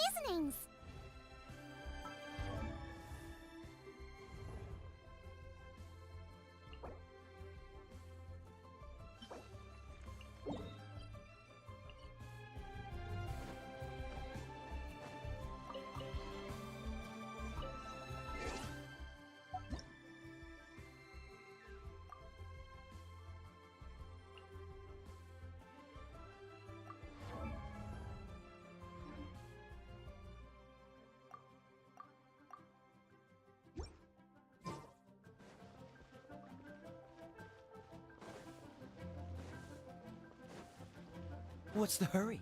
seasonings! What's the hurry?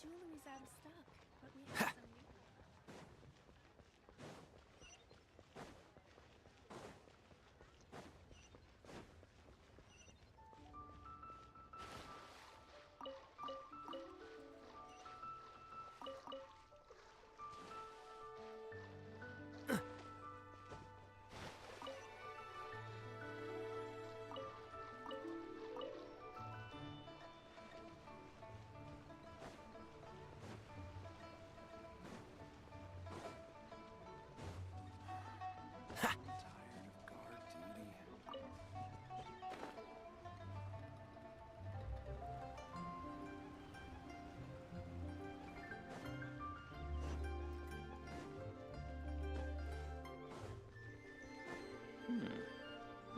Jewelry's out of stock, but we have some new.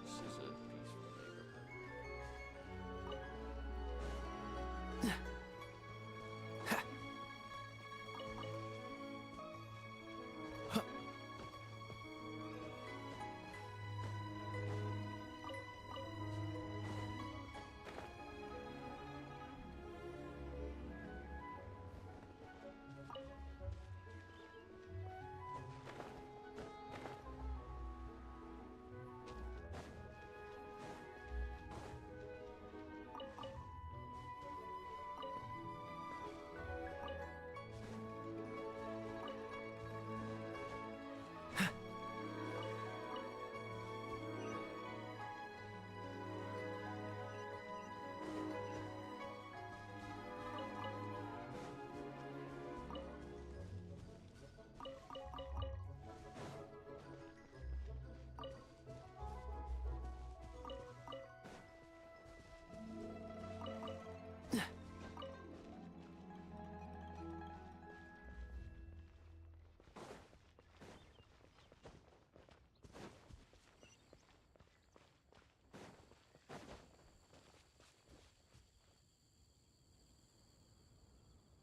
This is a peaceful neighborhood.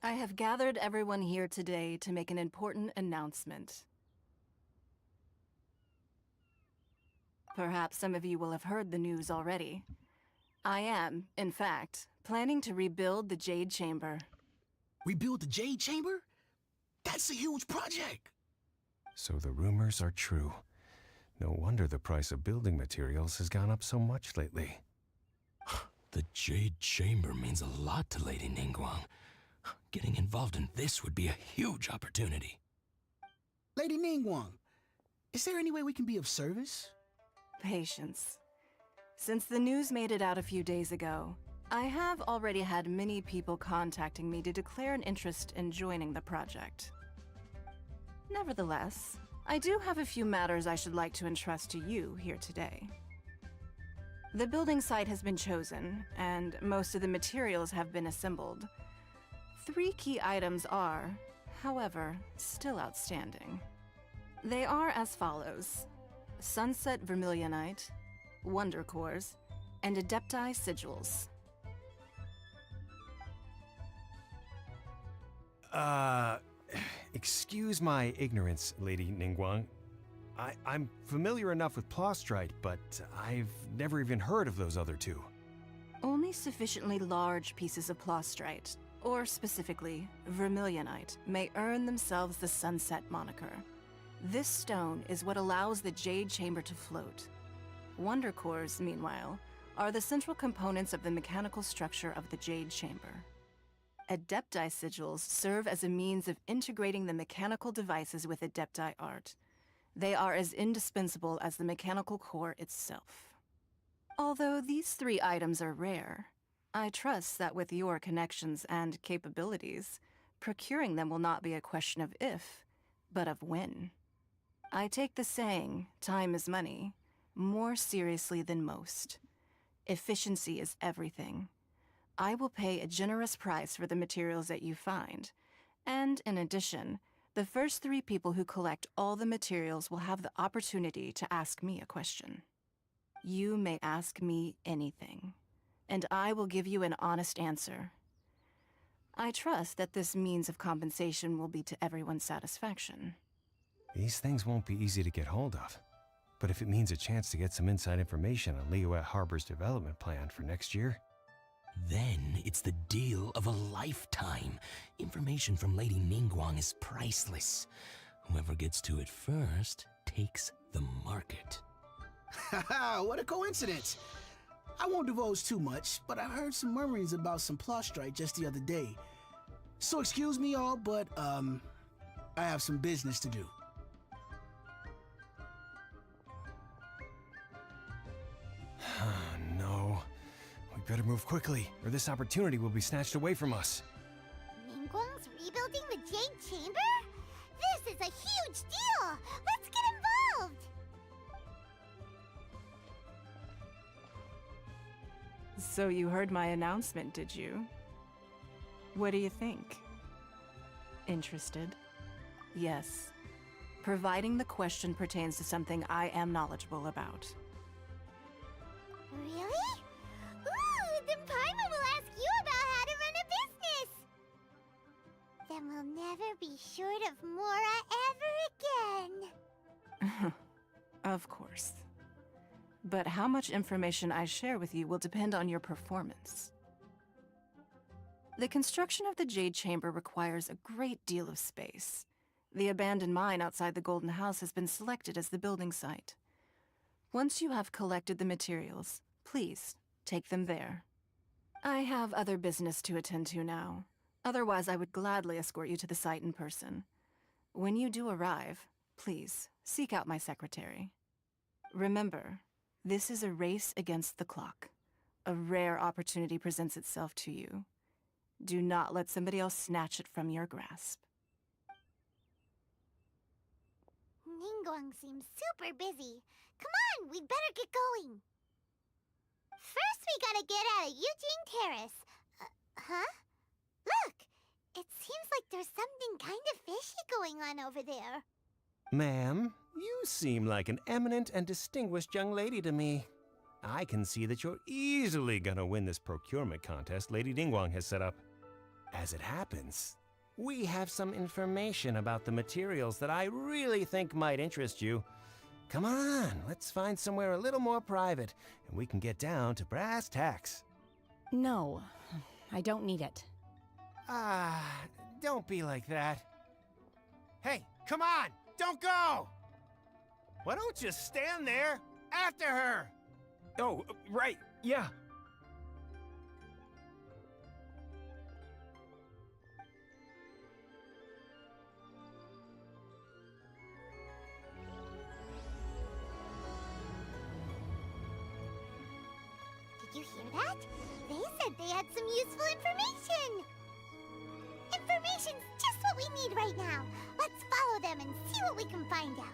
I have gathered everyone here today to make an important announcement. Perhaps some of you will have heard the news already. I am, in fact, planning to rebuild the Jade Chamber. Rebuild the Jade Chamber? That's a huge project! So the rumors are true. No wonder the price of building materials has gone up so much lately. The Jade Chamber means a lot to Lady Ningguang. Getting involved in this would be a huge opportunity. Lady Ningguang, is there any way we can be of service? Patience. Since the news made it out a few days ago, I have already had many people contacting me to declare an interest in joining the project. Nevertheless, I do have a few matters I should like to entrust to you here today. The building site has been chosen, and most of the materials have been assembled. 3 key items are, however, still outstanding. They are as follows: Sunset Vermilionite, Wonder Cores, and Adepti Sigils. Excuse my ignorance, Lady Ningguang. I'm familiar enough with Plostrite, but I've never even heard of those other two. Only sufficiently large pieces of Plostrite, or specifically, Vermilionite, may earn themselves the Sunset moniker. This stone is what allows the Jade Chamber to float. Wonder cores, meanwhile, are the central components of the mechanical structure of the Jade Chamber. Adepti sigils serve as a means of integrating the mechanical devices with Adepti art. They are as indispensable as the mechanical core itself. Although these three items are rare, I trust that with your connections and capabilities, procuring them will not be a question of if, but of when. I take the saying, time is money, more seriously than most. Efficiency is everything. I will pay a generous price for the materials that you find, and in addition, the first 3 people who collect all the materials will have the opportunity to ask me a question. You may ask me anything, and I will give you an honest answer. I trust that this means of compensation will be to everyone's satisfaction. These things won't be easy to get hold of. But if it means a chance to get some inside information on Liyuet Harbor's development plan for next year... Then it's the deal of a lifetime. Information from Lady Ningguang is priceless. Whoever gets to it first takes the market. Haha, what a coincidence. I won't divulge too much, but I heard some murmurings about some Plostrite just the other day. So excuse me all, but I have some business to do. No. We better move quickly, or this opportunity will be snatched away from us. Ningguang's rebuilding the Jade Chamber? This is a huge deal! Let's get involved! So you heard my announcement, did you? What do you think? Interested? Yes. Providing the question pertains to something I am knowledgeable about. Really? Ooh, then Paimon will ask you about how to run a business! Then we'll never be short of Mora ever again! Of course. But how much information I share with you will depend on your performance. The construction of the Jade Chamber requires a great deal of space. The abandoned mine outside the Golden House has been selected as the building site. Once you have collected the materials, please take them there. I have other business to attend to now. Otherwise, I would gladly escort you to the site in person. When you do arrive, please seek out my secretary. Remember, this is a race against the clock. A rare opportunity presents itself to you. Do not let somebody else snatch it from your grasp. Ningguang seems super busy. Come on, we better get going. First, we gotta get out of Eugene Terrace. Huh? Look! It seems like there's something kind of fishy going on over there. Ma'am, you seem like an eminent and distinguished young lady to me. I can see that you're easily gonna win this procurement contest Lady Ningguang has set up. As it happens, we have some information about the materials that I really think might interest you. Come on, let's find somewhere a little more private, and we can get down to brass tacks. No, I don't need it. Don't be like that. Hey, come on, don't go! Why don't you stand there after her? Oh, right, yeah. Did you hear that? They said they had some useful information! Information's just what we need right now. Let's follow them and see what we can find out.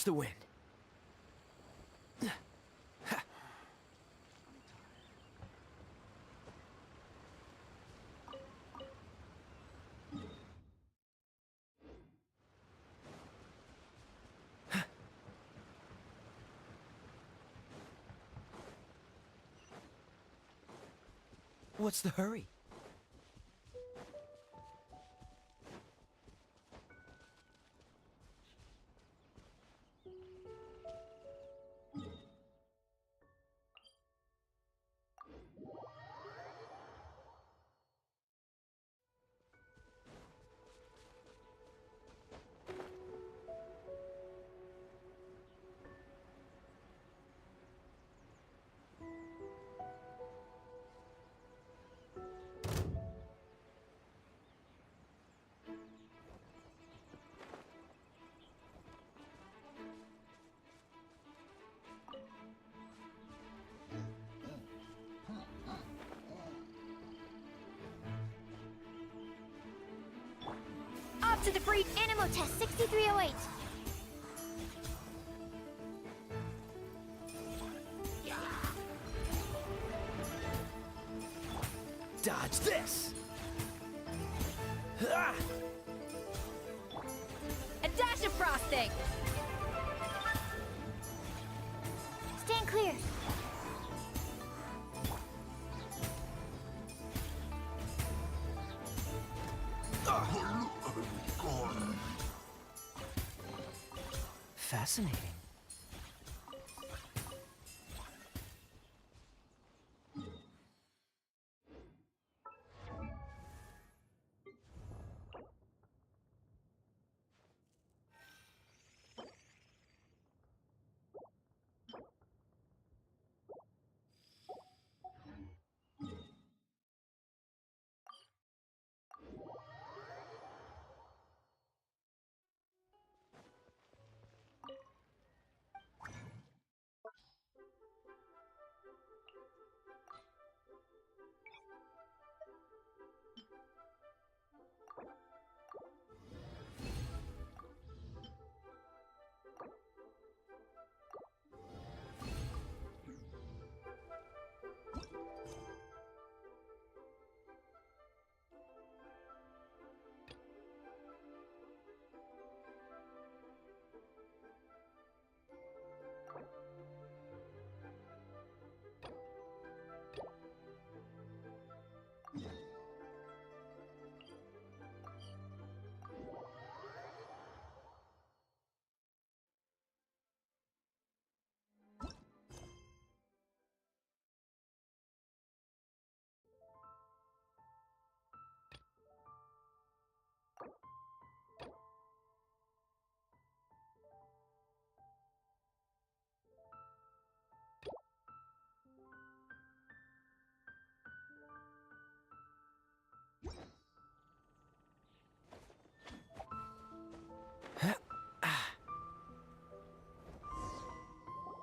Watch the wind. What's the hurry? Off to the breed Animo Test 6308. Dodge this! Ah! A dash of frosting! Stand clear. Fascinating.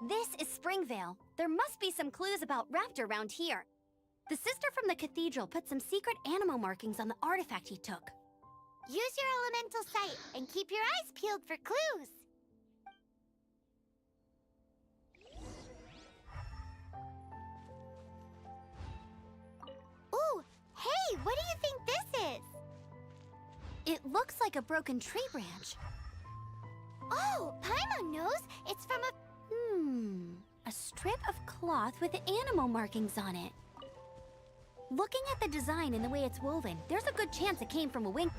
This is Springvale. There must be some clues about Raptor around here. The sister from the cathedral put some secret animal markings on the artifact he took. Use your elemental sight and keep your eyes peeled for clues. Ooh, hey, what do you think this is? It looks like a broken tree branch. Oh, Paimon knows. It's from a... A strip of cloth with animal markings on it. Looking at the design and the way it's woven, there's a good chance it came from a wing.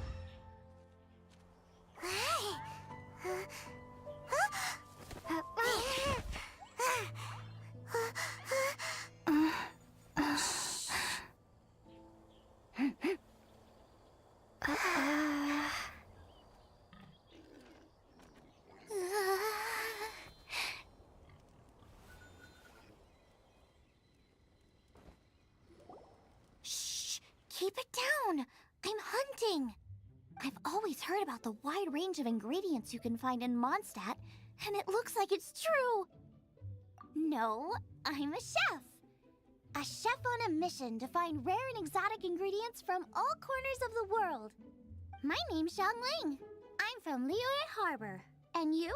Keep it down! I'm hunting! I've always heard about the wide range of ingredients you can find in Mondstadt, and it looks like it's true! No, I'm a chef! A chef on a mission to find rare and exotic ingredients from all corners of the world. My name's Xiang Ling. I'm from Liyue Harbor. And you?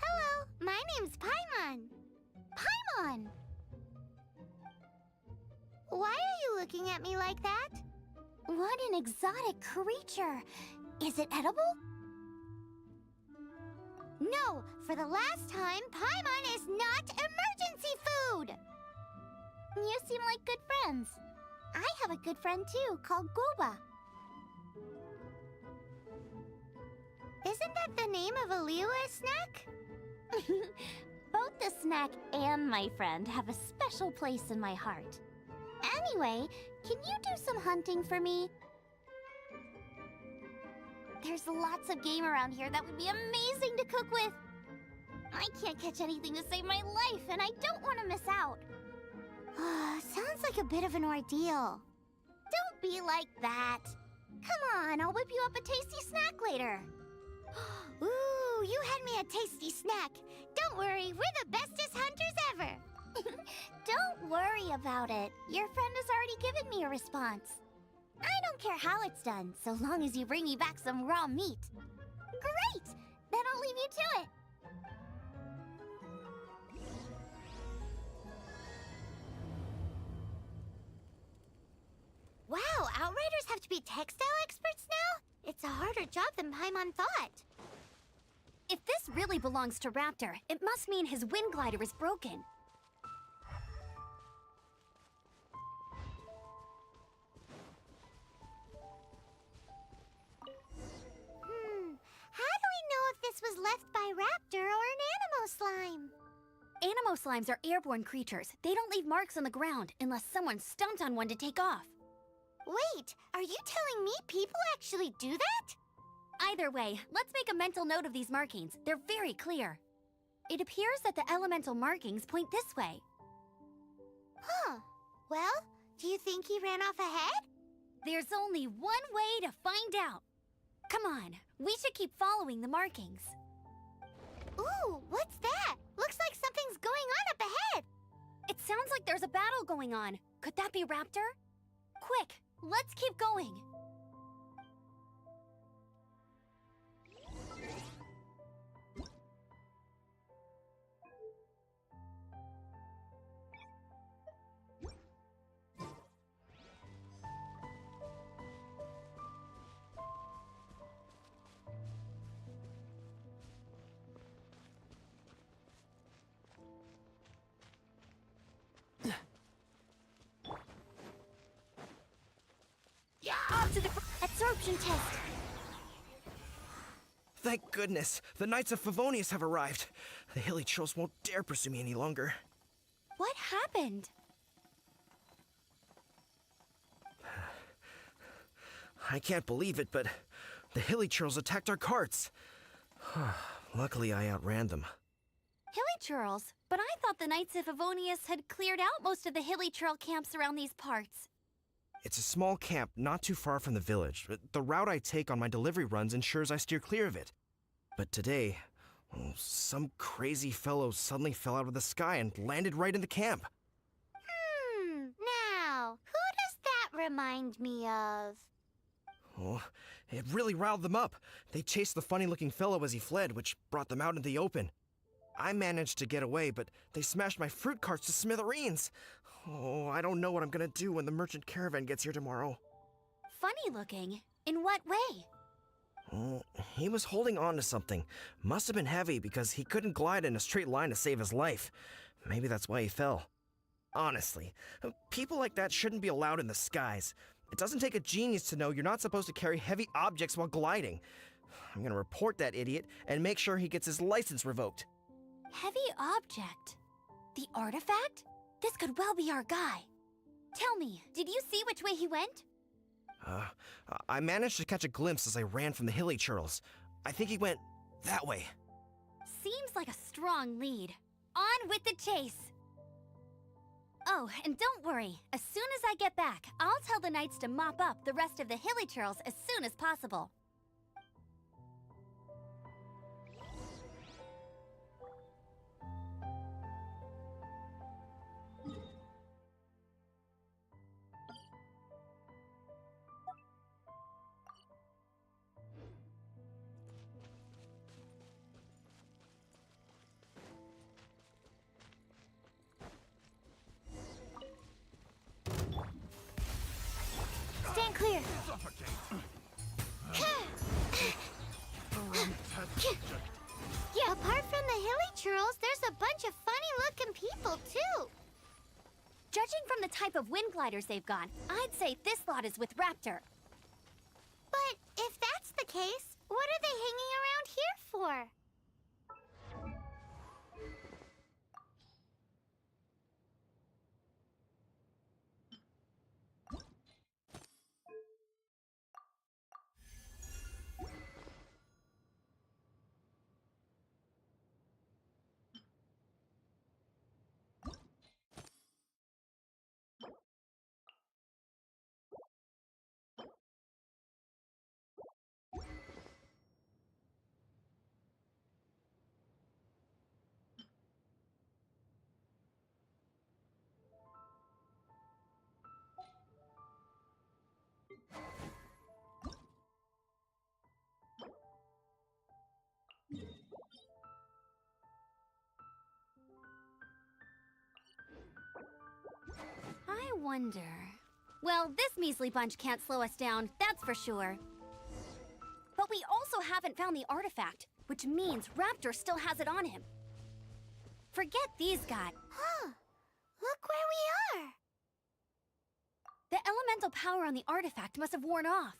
Hello, my name's Paimon. Paimon! Why are you looking at me like that? What an exotic creature! Is it edible? No, for the last time, Paimon is not emergency food! You seem like good friends. I have a good friend too, called Goba. Isn't that the name of a Liyue snack? Both the snack and my friend have a special place in my heart. Anyway, can you do some hunting for me? There's lots of game around here that would be amazing to cook with. I can't catch anything to save my life, and I don't want to miss out. Sounds like a bit of an ordeal. Don't be like that. Come on, I'll whip you up a tasty snack later. Ooh, you had me a tasty snack. Don't worry, we're the bestest hunters ever. Don't worry about it. Your friend has already given me a response. I don't care how it's done, so long as you bring me back some raw meat. Great! Then I'll leave you to it. Wow, Outriders have to be textile experts now? It's a harder job than Paimon thought. If this really belongs to Raptor, it must mean his wind glider is broken. How do we know if this was left by Raptor or an Animo slime? Animo slimes are airborne creatures. They don't leave marks on the ground unless someone stomped on one to take off. Wait, are you telling me people actually do that? Either way, let's make a mental note of these markings. They're very clear. It appears that the elemental markings point this way. Huh. Well, do you think he ran off ahead? There's only one way to find out. Come on, we should keep following the markings. Ooh, what's that? Looks like something's going on up ahead. It sounds like there's a battle going on. Could that be Raptor? Quick, let's keep going. Off to the absorption test. Thank goodness, the Knights of Favonius have arrived. The hilly trolls won't dare pursue me any longer. What happened? I can't believe it, but the hilly trolls attacked our carts. Luckily, I outran them. Hilly Churls? But I thought the Knights of Favonius had cleared out most of the Hilly Churl camps around these parts. It's a small camp not too far from the village. The route I take on my delivery runs ensures I steer clear of it. But today, some crazy fellow suddenly fell out of the sky and landed right in the camp. Now, who does that remind me of? Oh, it really riled them up. They chased the funny-looking fellow as he fled, which brought them out in the open. I managed to get away, but they smashed my fruit carts to smithereens. Oh, I don't know what I'm gonna do when the merchant caravan gets here tomorrow. Funny looking? In what way? Oh, he was holding on to something. Must have been heavy because he couldn't glide in a straight line to save his life. Maybe that's why he fell. Honestly, people like that shouldn't be allowed in the skies. It doesn't take a genius to know you're not supposed to carry heavy objects while gliding. I'm gonna report that idiot and make sure he gets his license revoked. Heavy object? The artifact? This could well be our guy. Tell me, did you see which way he went? I managed to catch a glimpse as I ran from the hilly churls. I think he went that way. Seems like a strong lead. On with the chase! Oh, and don't worry. As soon as I get back, I'll tell the knights to mop up the rest of the hilly churls as soon as possible. Yeah, apart from the hilly churls, there's a bunch of funny-looking people, too. Judging from the type of wind gliders they've got, I'd say this lot is with Raptor. But if that's the case, what are they hanging around here for? I wonder... Well, this measly bunch can't slow us down, that's for sure. But we also haven't found the artifact, which means Raptor still has it on him. Forget these guys. Huh. Look where we are. The elemental power on the artifact must have worn off.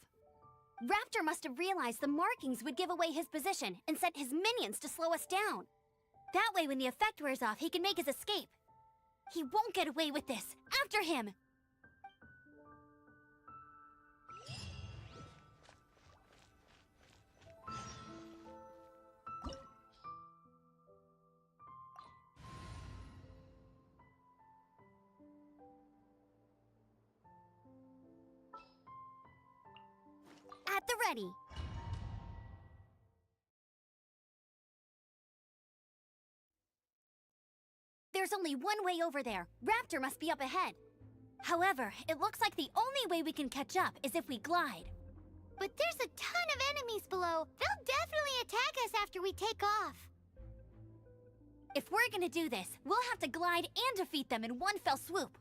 Raptor must have realized the markings would give away his position and sent his minions to slow us down. That way, when the effect wears off, he can make his escape. He won't get away with this. After him! At the ready. There's only one way over there. Raptor must be up ahead. However, it looks like the only way we can catch up is if we glide. But there's a ton of enemies below. They'll definitely attack us after we take off. If we're gonna do this, we'll have to glide and defeat them in one fell swoop.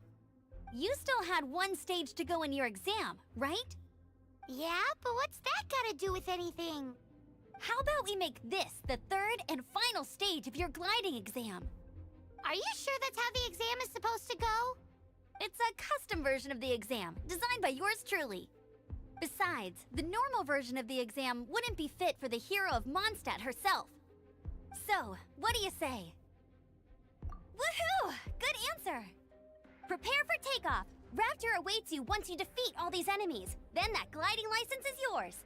You still had one stage to go in your exam, right? Yeah, but what's that gotta do with anything? How about we make this the third and final stage of your gliding exam? Are you sure that's how the exam is supposed to go? It's a custom version of the exam, designed by yours truly. Besides, the normal version of the exam wouldn't be fit for the hero of Mondstadt herself. So, what do you say? Woohoo! Good answer! Prepare for takeoff. Raptor awaits you once you defeat all these enemies. Then that gliding license is yours.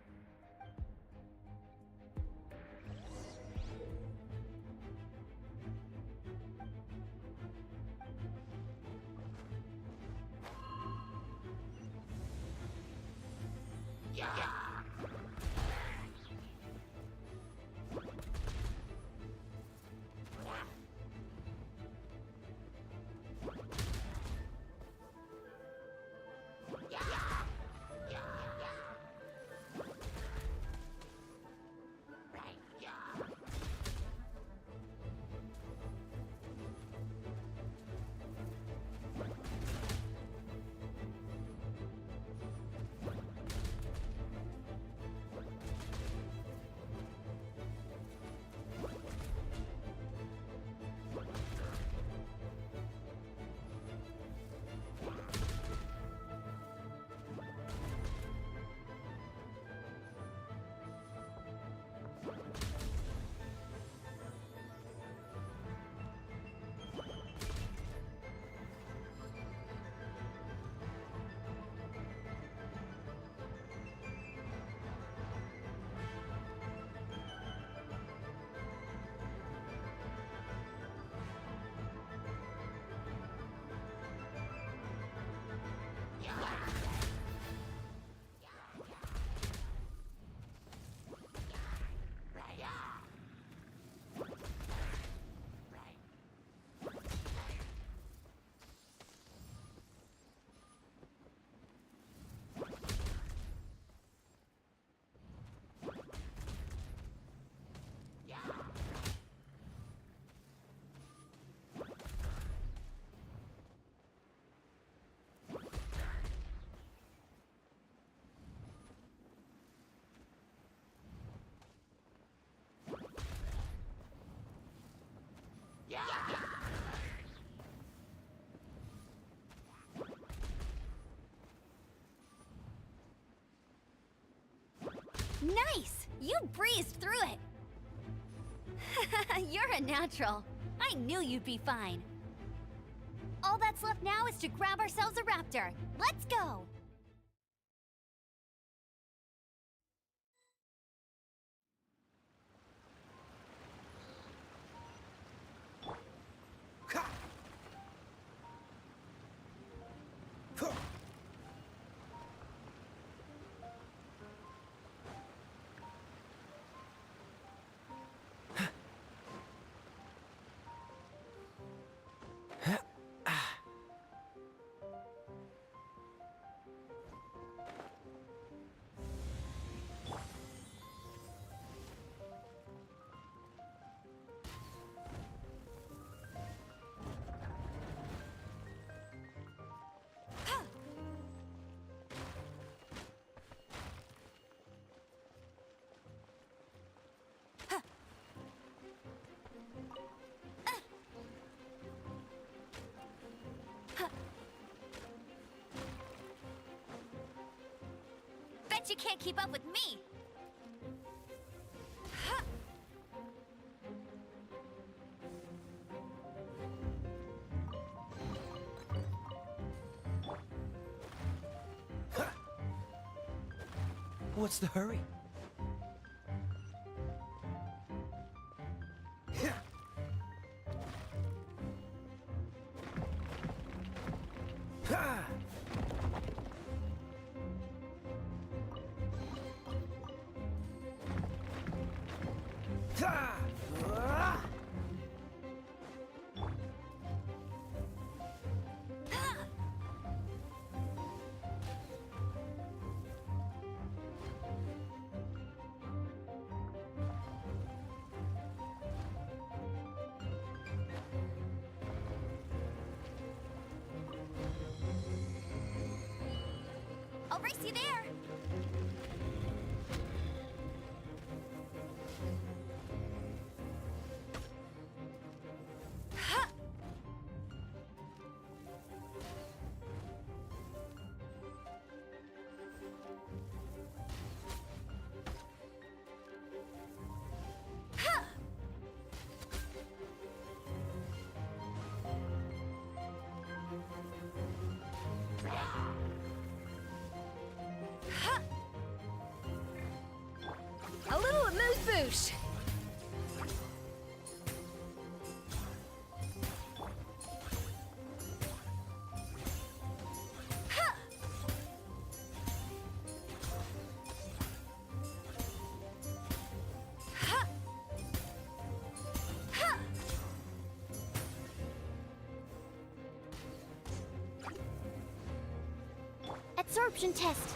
Nice! You breezed through it! You're a natural. I knew you'd be fine. All that's left now is to grab ourselves a raptor. Let's go! Bet you can't keep up with me! What's the hurry? I'll race you there! A little amuse-bouche. Absorption test.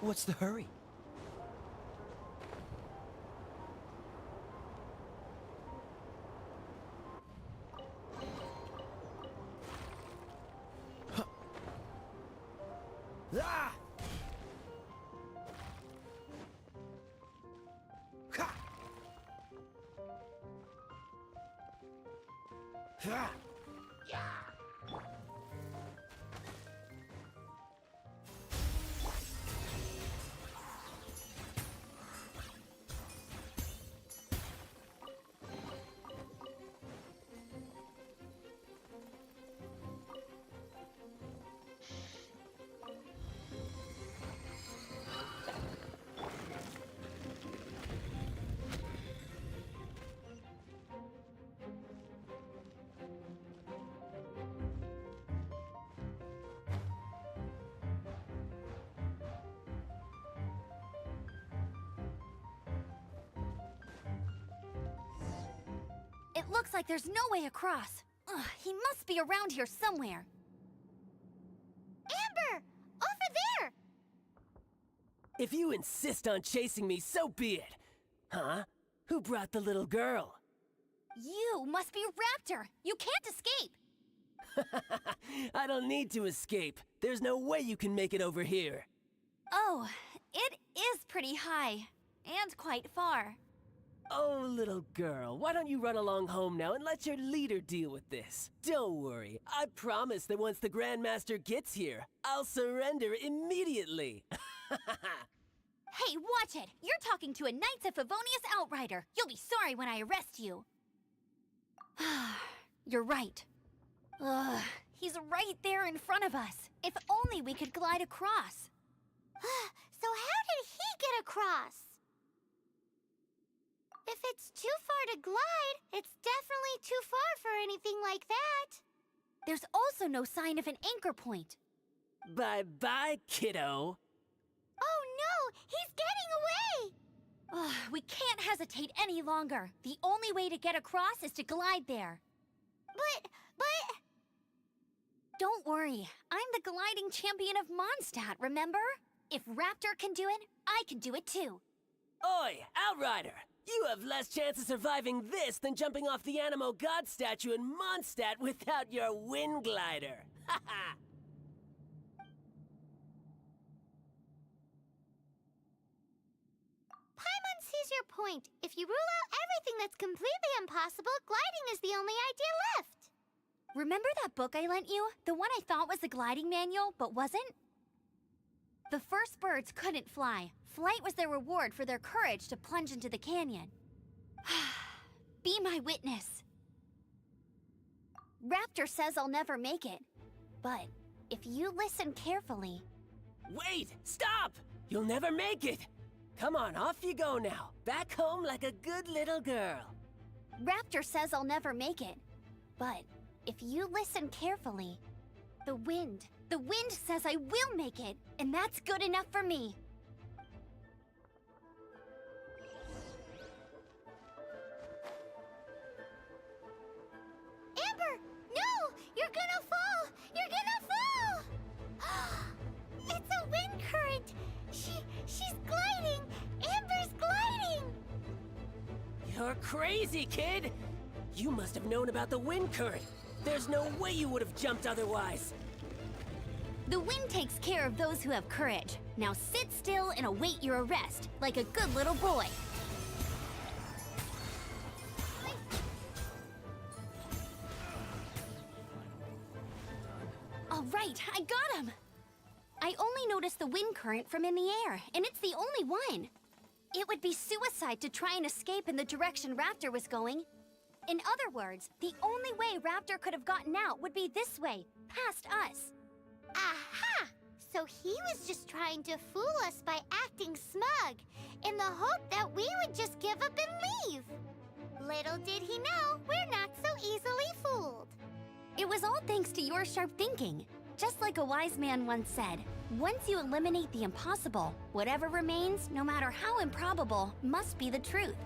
What's the hurry? Ah! Ha! Ha! It looks like there's no way across. Ugh, he must be around here somewhere. Amber! Over there! If you insist on chasing me, so be it. Huh? Who brought the little girl? You must be Raptor! You can't escape! I don't need to escape. There's no way you can make it over here. Oh, it is pretty high. And quite far. Oh, little girl, why don't you run along home now and let your leader deal with this? Don't worry, I promise that once the Grandmaster gets here, I'll surrender immediately. Hey, watch it! You're talking to a Knights of Favonius outrider. You'll be sorry when I arrest you. You're right. Ugh, he's right there in front of us. If only we could glide across. So how did he get across? If it's too far to glide, it's definitely too far for anything like that. There's also no sign of an anchor point. Bye-bye, kiddo. Oh no! He's getting away! Ugh, we can't hesitate any longer. The only way to get across is to glide there. But... Don't worry. I'm the gliding champion of Mondstadt, remember? If Raptor can do it, I can do it too. Oi, Outrider! You have less chance of surviving this than jumping off the Animo God statue in Mondstadt without your wind glider. Haha! Paimon sees your point. If you rule out everything that's completely impossible, gliding is the only idea left. Remember that book I lent you? The one I thought was the gliding manual, but wasn't? The first birds couldn't fly. Flight was their reward for their courage to plunge into the canyon. Be my witness. Raptor says I'll never make it. But if you listen carefully... Wait! Stop! You'll never make it! Come on, off you go now. Back home like a good little girl. Raptor says I'll never make it. But if you listen carefully, the wind says I will make it, and that's good enough for me. Amber! No! You're gonna fall! You're gonna fall! It's a wind current! She's gliding! Amber's gliding! You're crazy, kid! You must have known about the wind current. There's no way you would have jumped otherwise. The wind takes care of those who have courage. Now sit still and await your arrest, like a good little boy. All right, I got him! I only noticed the wind current from in the air, and it's the only one. It would be suicide to try and escape in the direction Raptor was going. In other words, the only way Raptor could have gotten out would be this way, past us. Aha! So he was just trying to fool us by acting smug, in the hope that we would just give up and leave. Little did he know, we're not so easily fooled. It was all thanks to your sharp thinking. Just like a wise man once said, once you eliminate the impossible, whatever remains, no matter how improbable, must be the truth.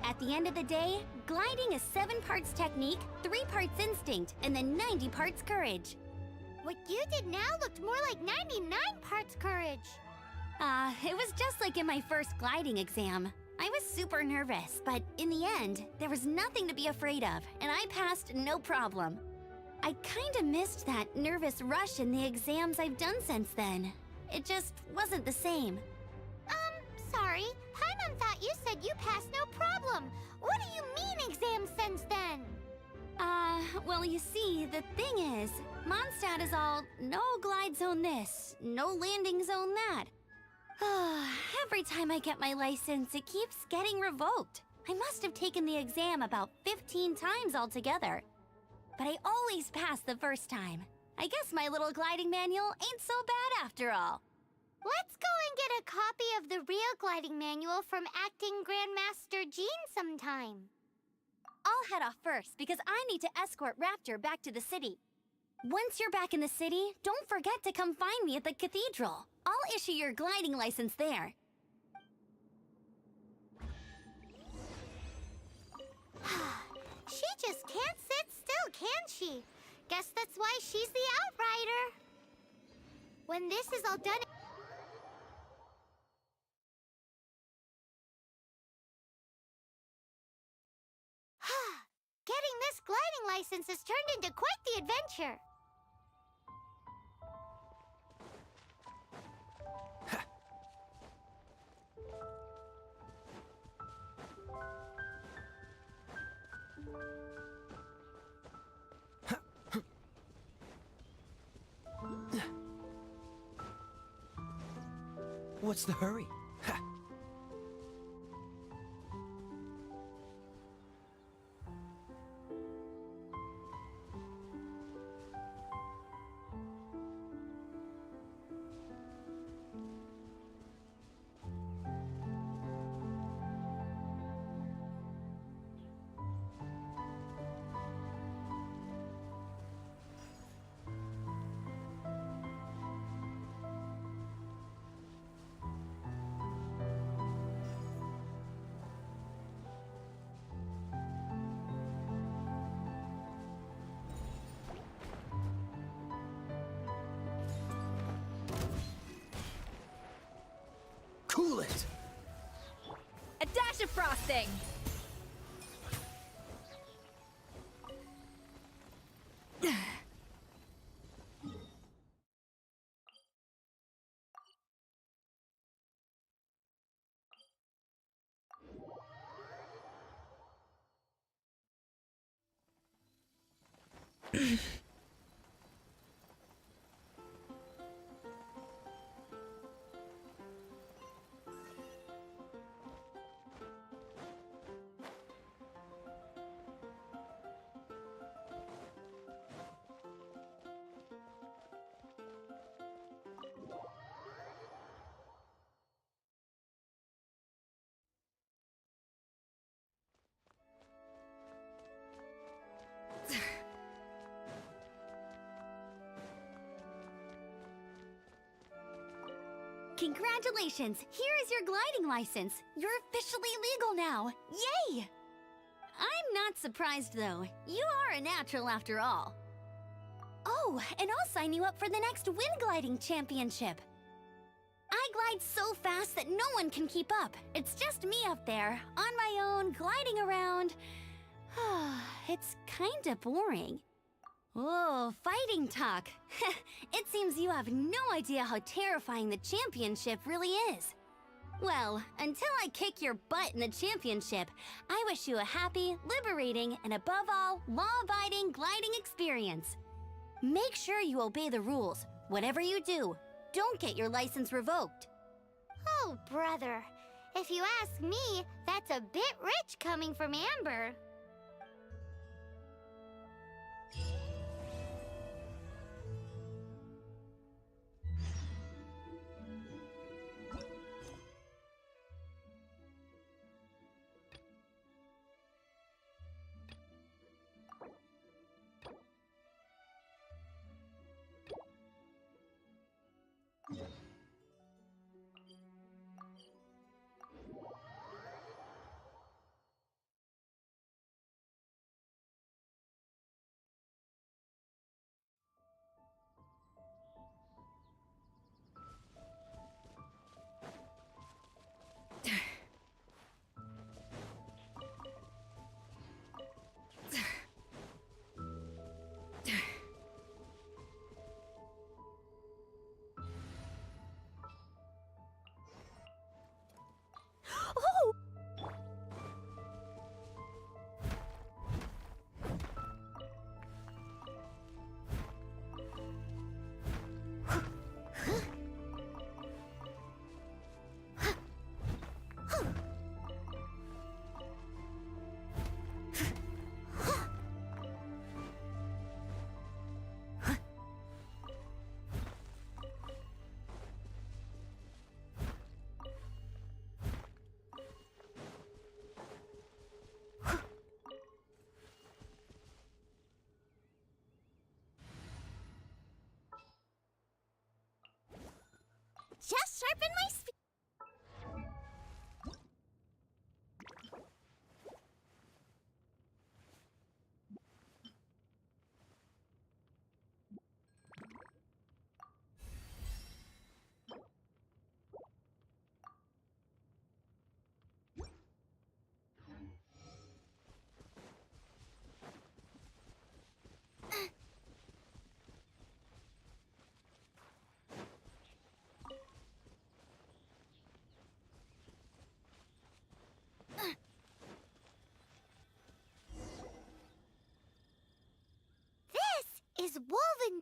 At the end of the day, gliding is 7 parts technique, 3 parts instinct, and then 90 parts courage. What you did now looked more like 99 parts courage. It was just like in my first gliding exam. I was super nervous, but in the end, there was nothing to be afraid of, and I passed no problem. I kinda missed that nervous rush in the exams I've done since then. It just wasn't the same. Sorry. Paimon thought you said you passed no problem. What do you mean exam since then? Well, you see, the thing is, Mondstadt is all no glide zone this, no landing zone that. Every time I get my license, it keeps getting revoked. I must have taken the exam about 15 times altogether. But I always pass the first time. I guess my little gliding manual ain't so bad after all. Let's go and get a copy of the real gliding manual from Acting Grandmaster Jean sometime. I'll head off first because I need to escort Raptor back to the city. Once you're back in the city, don't forget to come find me at the cathedral. I'll issue your gliding license there. She just can't sit still, can she? Guess that's why she's the Outrider. When this is all done... Getting this gliding license has turned into quite the adventure. What's the hurry? Cool it! A dash of frosting! Congratulations! Here is your gliding license. You're officially legal now. Yay! I'm not surprised, though. You are a natural after all. Oh, and I'll sign you up for the next wind gliding championship. I glide so fast that no one can keep up. It's just me up there, on my own, gliding around. It's kinda boring. Oh, fighting talk. It seems you have no idea how terrifying the championship really is. Well, until I kick your butt in the championship, I wish you a happy, liberating, and above all, law-abiding gliding experience. Make sure you obey the rules. Whatever you do, don't get your license revoked. Oh, brother. If you ask me, that's a bit rich coming from Amber.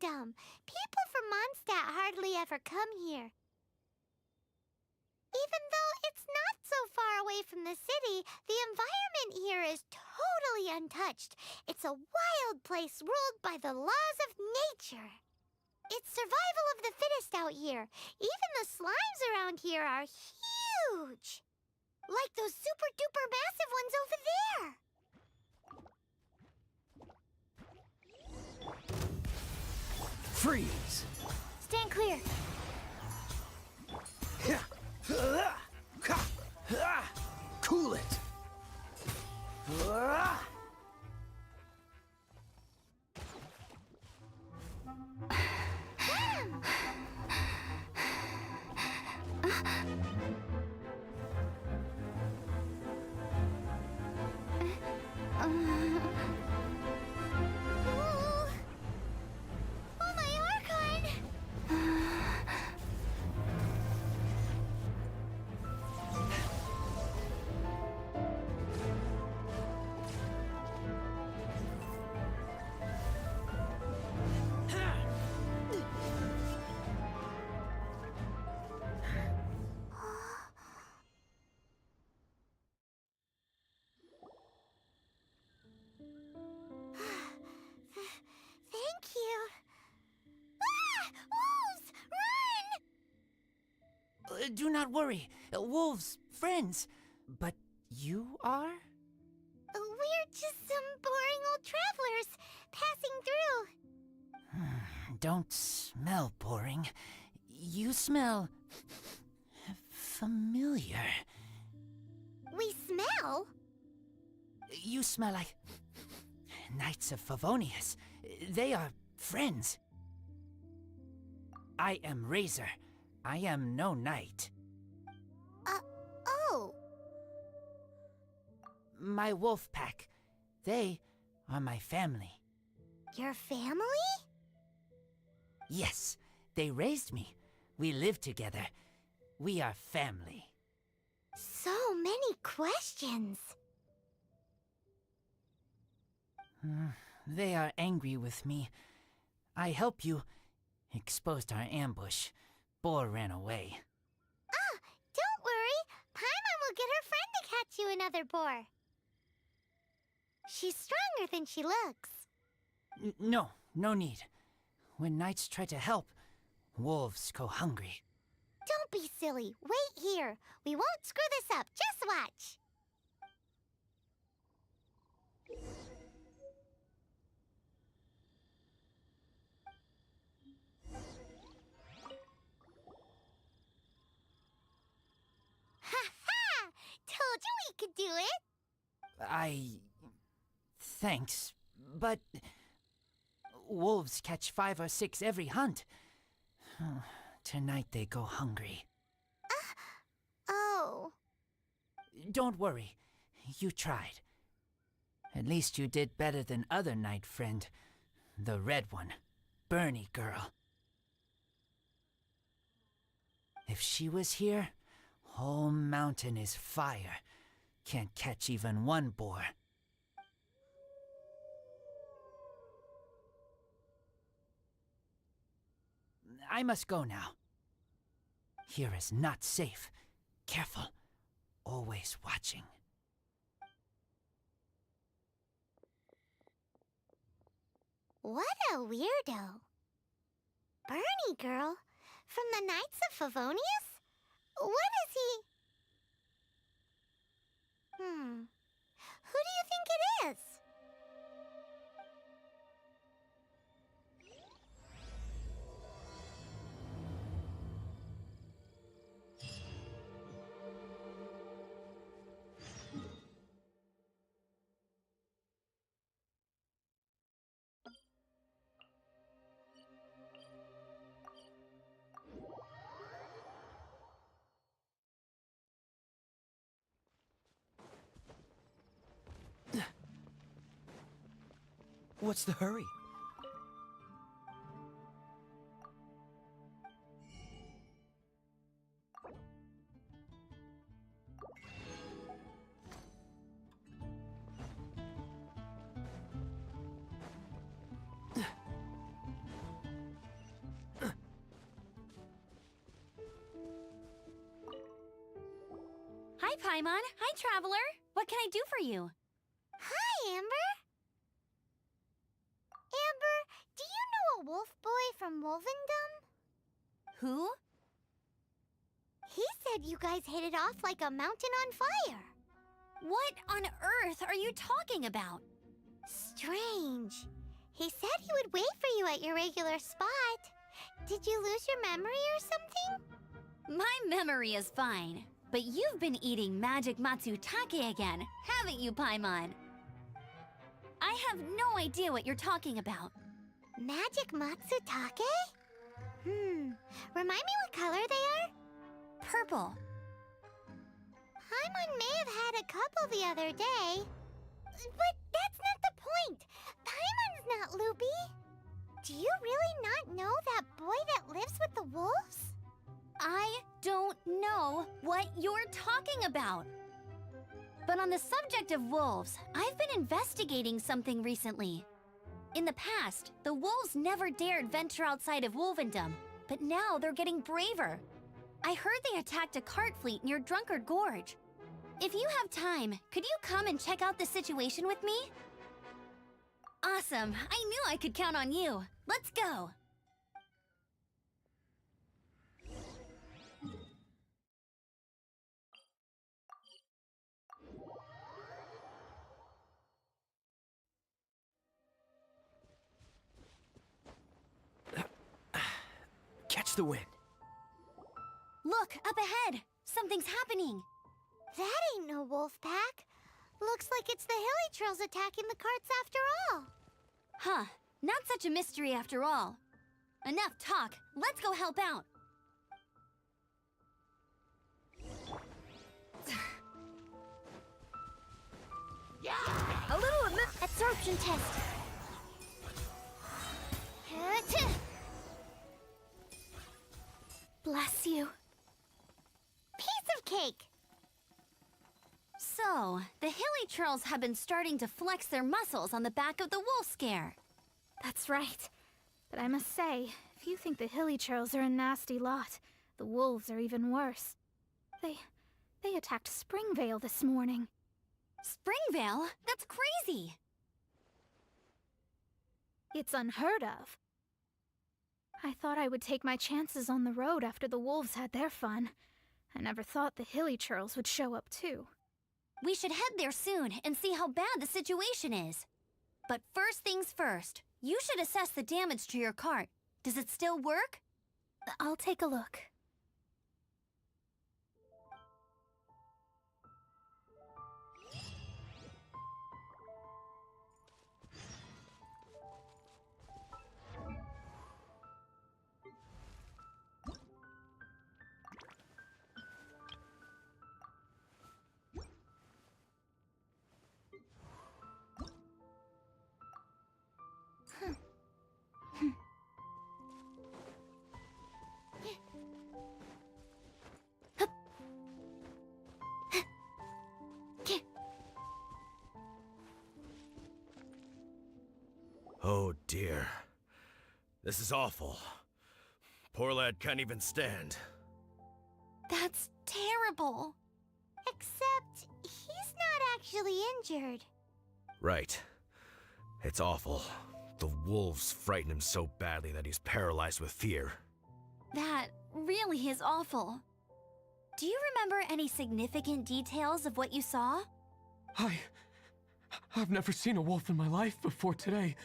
random. People from Mondstadt hardly ever come here. Even though it's not so far away from the city, the environment here is totally untouched. It's a wild place ruled by the laws of nature. It's survival of the fittest out here. Even the slimes around here are huge. Like those super-duper massive ones over there. Freeze! Stand clear. Cool it! Oh, my Archon! Thank you. Ah! Wolves! Run! Do not worry. Wolves, friends. But you are? We're just some boring old travelers passing through. Don't smell boring. You smell familiar. We smell? You smell like Knights of Favonius. They are friends. I am Razor. I am no knight. Oh. My wolf pack. They are my family. Your family? Yes, they raised me. We live together. We are family. So many questions. They are angry with me. I help you. Exposed our ambush. Boar ran away. Ah, don't worry. Paimon will get her friend to catch you another boar. She's stronger than she looks. No, no need. When knights try to help, wolves go hungry. Don't be silly. Wait here. We won't screw this up. Just watch. Ha-ha! Told you we could do it. Thanks, but wolves catch 5 or 6 every hunt. Tonight they go hungry. Oh. Don't worry. You tried. At least you did better than other knight friend. The red one. Bernie girl. If she was here, whole mountain is fire. Can't catch even one boar. I must go now. Here is not safe. Careful. Always watching. What a weirdo. Bernie girl? From the Knights of Favonius? What is he? Who do you think it is? What's the hurry? Paimon. Hi, Traveler. What can I do for you? Hi, Amber. Amber, do you know a wolf boy from Wolvendom? Who? He said you guys hit it off like a mountain on fire. What on earth are you talking about? Strange. He said he would wait for you at your regular spot. Did you lose your memory or something? My memory is fine, but you've been eating magic matsutake again, haven't you, Paimon? I have no idea what you're talking about. Magic matsutake? Remind me what color they are? Purple. Paimon may have had a couple the other day. But that's not the point. Paimon's not loopy. Do you really not know that boy that lives with the wolves? I don't know what you're talking about. But on the subject of wolves, I've been investigating something recently. In the past, the wolves never dared venture outside of Wolvendom, but now they're getting braver. I heard they attacked a cart fleet near Drunkard Gorge. If you have time, could you come and check out the situation with me? Awesome, I knew I could count on you. Let's go. Catch the wind. Look, up ahead! Something's happening! That ain't no wolf pack. Looks like it's the hilly trails attacking the carts after all. Huh, not such a mystery after all. Enough talk, let's go help out. A little absorption test. Bless you. Piece of cake. So, the hilly trolls have been starting to flex their muscles on the back of the wolf scare. That's right. But I must say, if you think the hilly trolls are a nasty lot, the wolves are even worse. They attacked Springvale this morning. Springvale? That's crazy! It's unheard of. I thought I would take my chances on the road after the wolves had their fun. I never thought the hilly trolls would show up too. We should head there soon and see how bad the situation is. But first things first, you should assess the damage to your cart. Does it still work? I'll take a look. Oh dear. This is awful. Poor lad can't even stand. That's terrible. Except he's not actually injured. Right. It's awful. The wolves frighten him so badly that he's paralyzed with fear. That really is awful. Do you remember any significant details of what you saw? I've never seen a wolf in my life before today.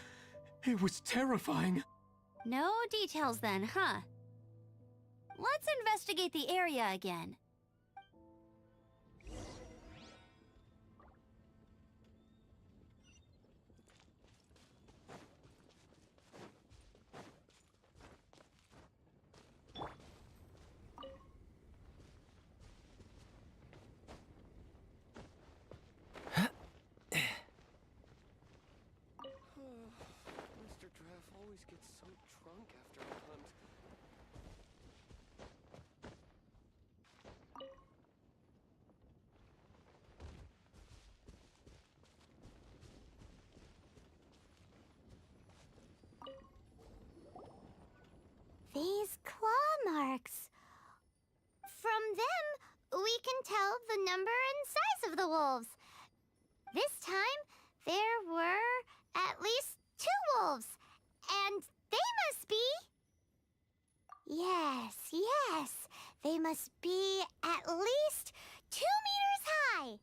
It was terrifying. No details then, huh? Let's investigate the area again. Mr. Draff always gets so drunk after a hunt. These claw marks. From them, we can tell the number and must be at least 2 meters high.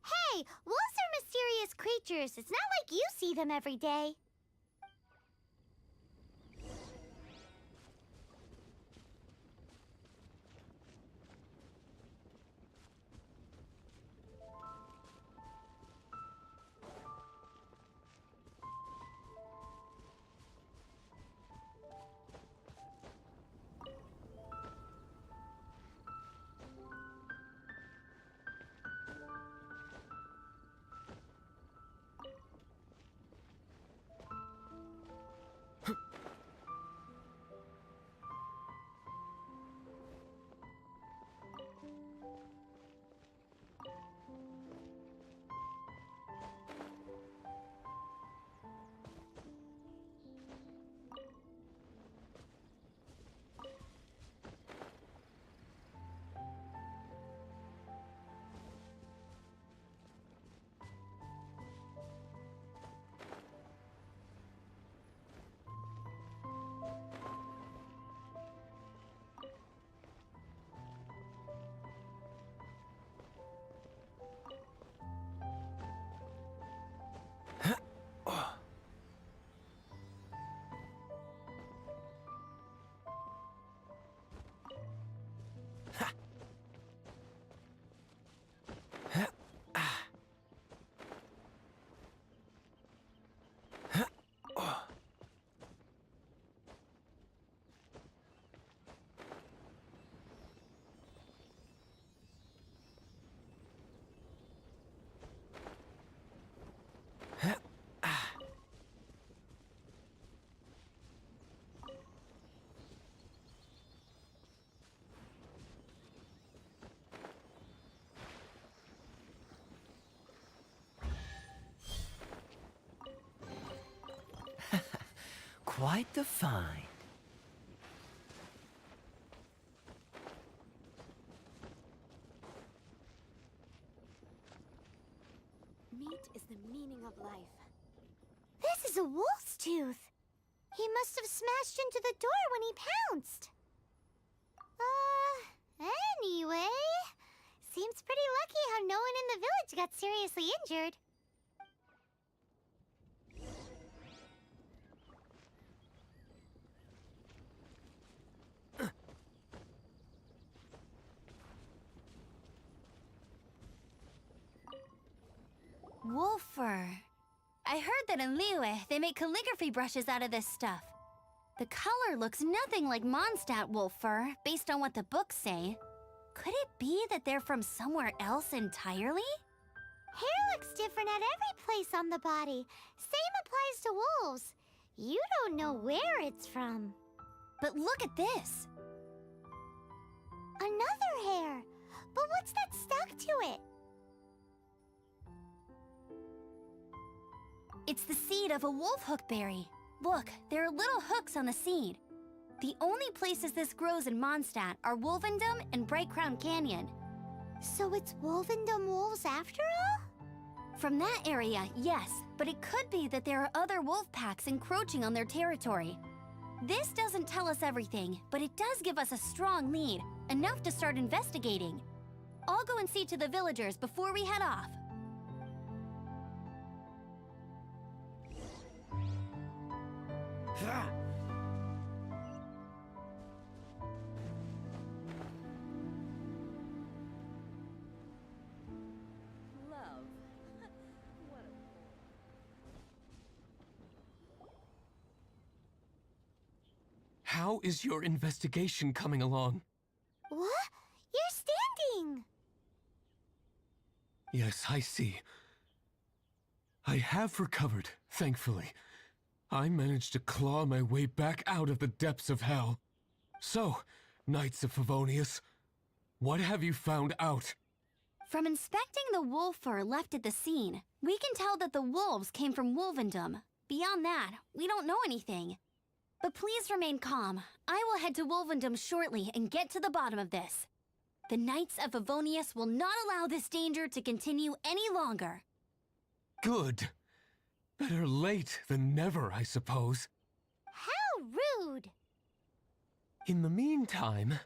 Hey, wolves are mysterious creatures. It's not like you see them every day. Quite the find. Meat is the meaning of life. This is a wolf's tooth. He must have smashed into the door when he pounced. Anyway, seems pretty lucky how no one in the village got seriously injured. Wolf fur. I heard that in Liyue, they make calligraphy brushes out of this stuff. The color looks nothing like Mondstadt wolf fur, based on what the books say. Could it be that they're from somewhere else entirely? Hair looks different at every place on the body. Same applies to wolves. You don't know where it's from. But look at this. Another hair. But what's that stuck to it? It's the seed of a wolf hookberry. Look, there are little hooks on the seed. The only places this grows in Mondstadt are Wolvendom and Bright Crown Canyon. So it's Wolvendom wolves after all? From that area, yes, but it could be that there are other wolf packs encroaching on their territory. This doesn't tell us everything, but it does give us a strong lead, enough to start investigating. I'll go and see to the villagers before we head off. How is your investigation coming along? What? You're standing! Yes, I see. I have recovered, thankfully. I managed to claw my way back out of the depths of hell. So, Knights of Favonius, what have you found out? From inspecting the wolf fur left at the scene, we can tell that the wolves came from Wolvendom. Beyond that, we don't know anything. But please remain calm. I will head to Wolvendom shortly and get to the bottom of this. The Knights of Favonius will not allow this danger to continue any longer. Good. Better late than never, I suppose. How rude! In the meantime,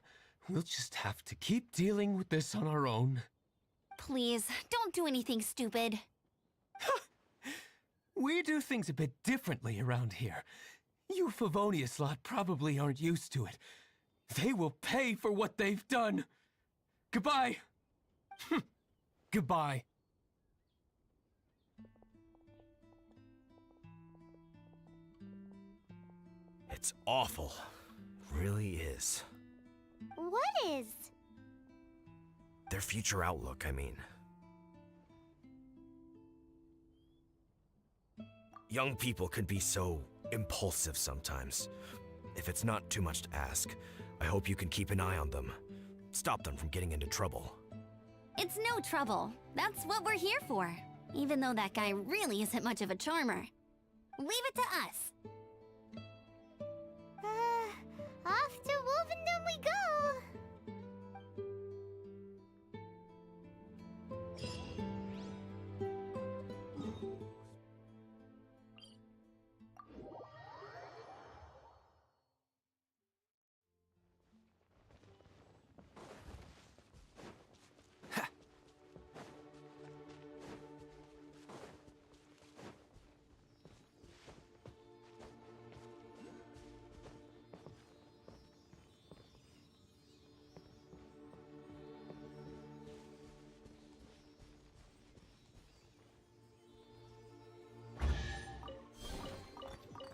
We'll just have to keep dealing with this on our own. Please, don't do anything stupid. We do things a bit differently around here. You Favonius lot probably aren't used to it. They will pay for what they've done. Goodbye. Goodbye. It's awful. Really is. What is? Their future outlook, I mean. Young people can be so impulsive sometimes. If it's not too much to ask, I hope you can keep an eye on them. Stop them from getting into trouble. It's no trouble. That's what we're here for. Even though that guy really isn't much of a charmer. Leave it to us. Off to Wolvendom we go!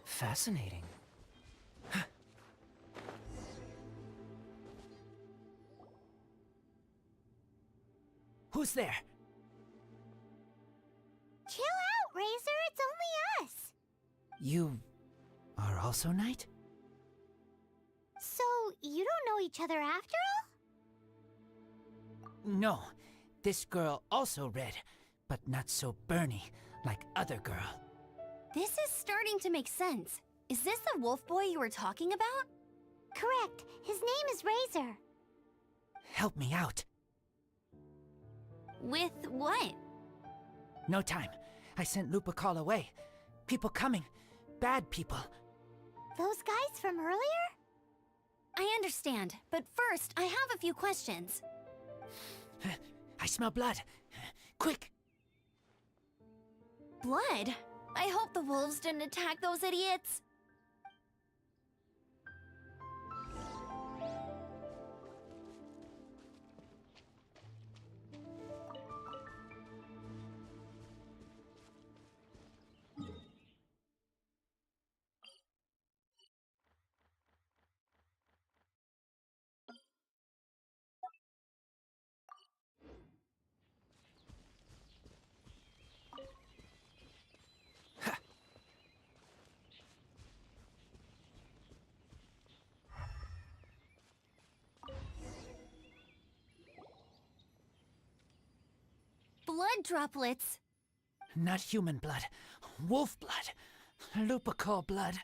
Fascinating. Who's there? Chill out, Razor. It's only us. You are also Knight? So, you don't know each other after all? No. This girl also red, but not so burny like other girl. This is starting to make sense. Is this the wolf boy you were talking about? Correct. His name is Razor. Help me out. With what? No time. I sent Lupercal away. People coming. Bad people. Those guys from earlier? I understand, but first, I have a few questions. I smell blood. Quick! Blood? I hope the wolves didn't attack those idiots. Blood droplets. Not human blood. Wolf blood. Lupercal blood.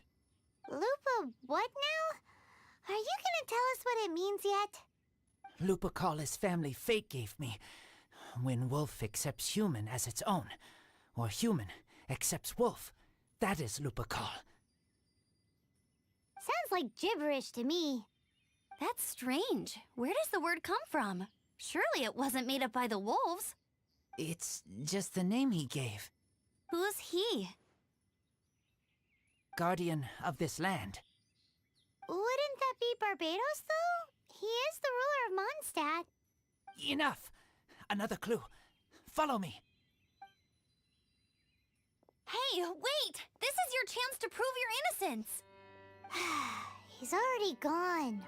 Lupa what now? Are you gonna tell us what it means yet? Lupercal is family fate gave me. When wolf accepts human as its own, or human accepts wolf, that is Lupercal. Sounds like gibberish to me. That's strange. Where does the word come from? Surely it wasn't made up by the wolves. It's just the name he gave. Who's he? Guardian of this land. Wouldn't that be Barbados, though? He is the ruler of Mondstadt. Enough! Another clue. Follow me. Hey, wait! This is your chance to prove your innocence! He's already gone.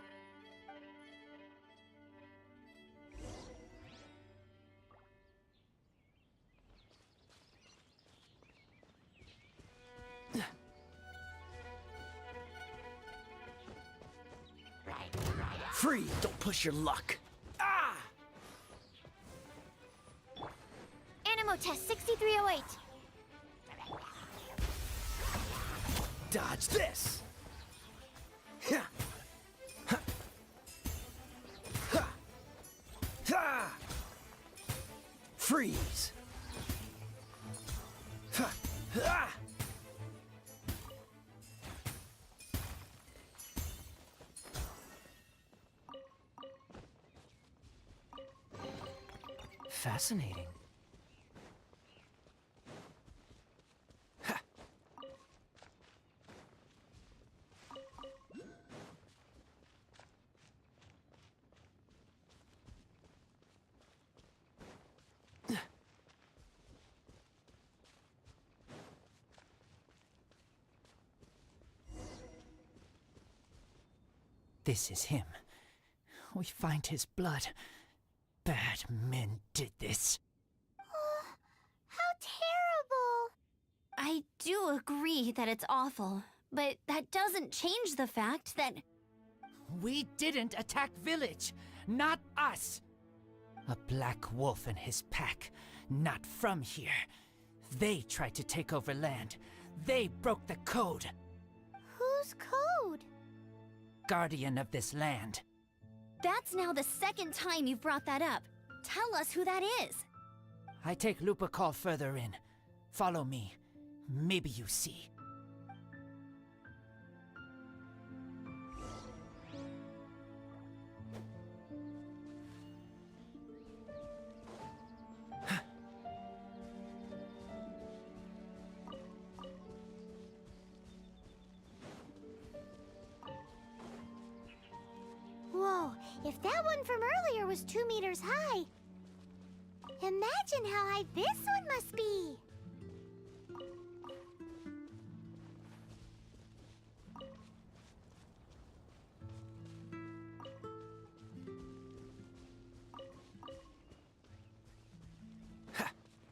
Free! Don't push your luck. Ah! Animo test 6308. Dodge this! Ha! Ha! Ha! Ha! Freeze! Ha! Ha! Fascinating. This is him. We find his blood. Bad men did this. How terrible! I do agree that it's awful, but that doesn't change the fact that... We didn't attack village. Not us. A black wolf and his pack. Not from here. They tried to take over land. They broke the code. Whose code? Guardian of this land. That's now the second time you've brought that up. Tell us who that is. I take Lupa call further in. Follow me. Maybe you see. Whoa, if that one from earlier was 2 meters high, imagine how high this one must be.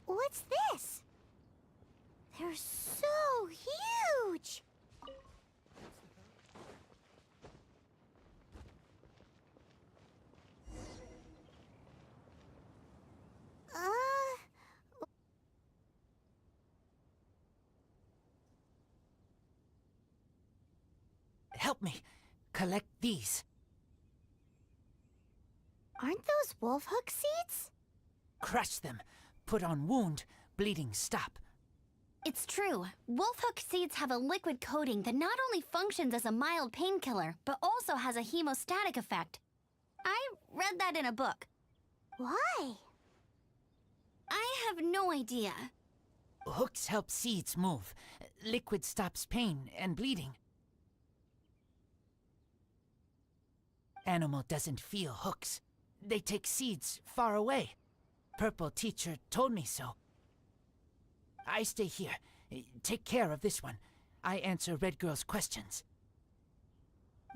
What's this? They're so huge! Help me. Collect these. Aren't those wolf hook seeds? Crush them. Put on wound. Bleeding stop. It's true. Wolfhook seeds have a liquid coating that not only functions as a mild painkiller, but also has a hemostatic effect. I read that in a book. Why? I have no idea. Hooks help seeds move. Liquid stops pain and bleeding. Animal doesn't feel hooks. They take seeds far away. Purple teacher told me so. I stay here. Take care of this one. I answer Red Girl's questions.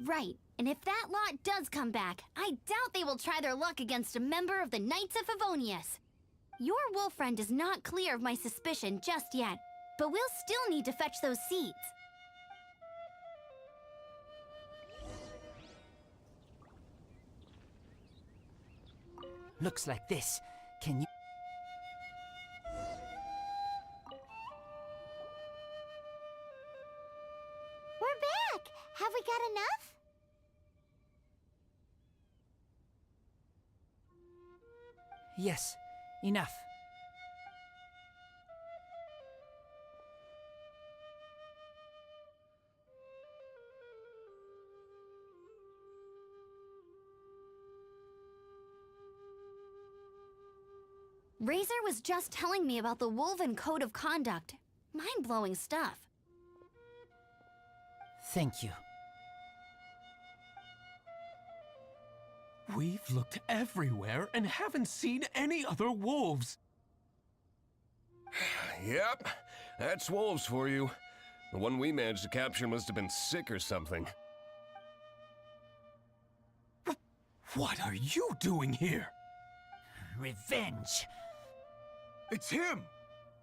Right, and if that lot does come back, I doubt they will try their luck against a member of the Knights of Favonius. Your wolf friend is not clear of my suspicion just yet, but we'll still need to fetch those seeds. Looks like this. Can you... We're back! Have we got enough? Yes, enough. Razor was just telling me about the Wolven Code of Conduct. Mind-blowing stuff. Thank you. We've looked everywhere and haven't seen any other wolves. Yep, that's wolves for you. The one we managed to capture must have been sick or something. What are you doing here? Revenge. It's him!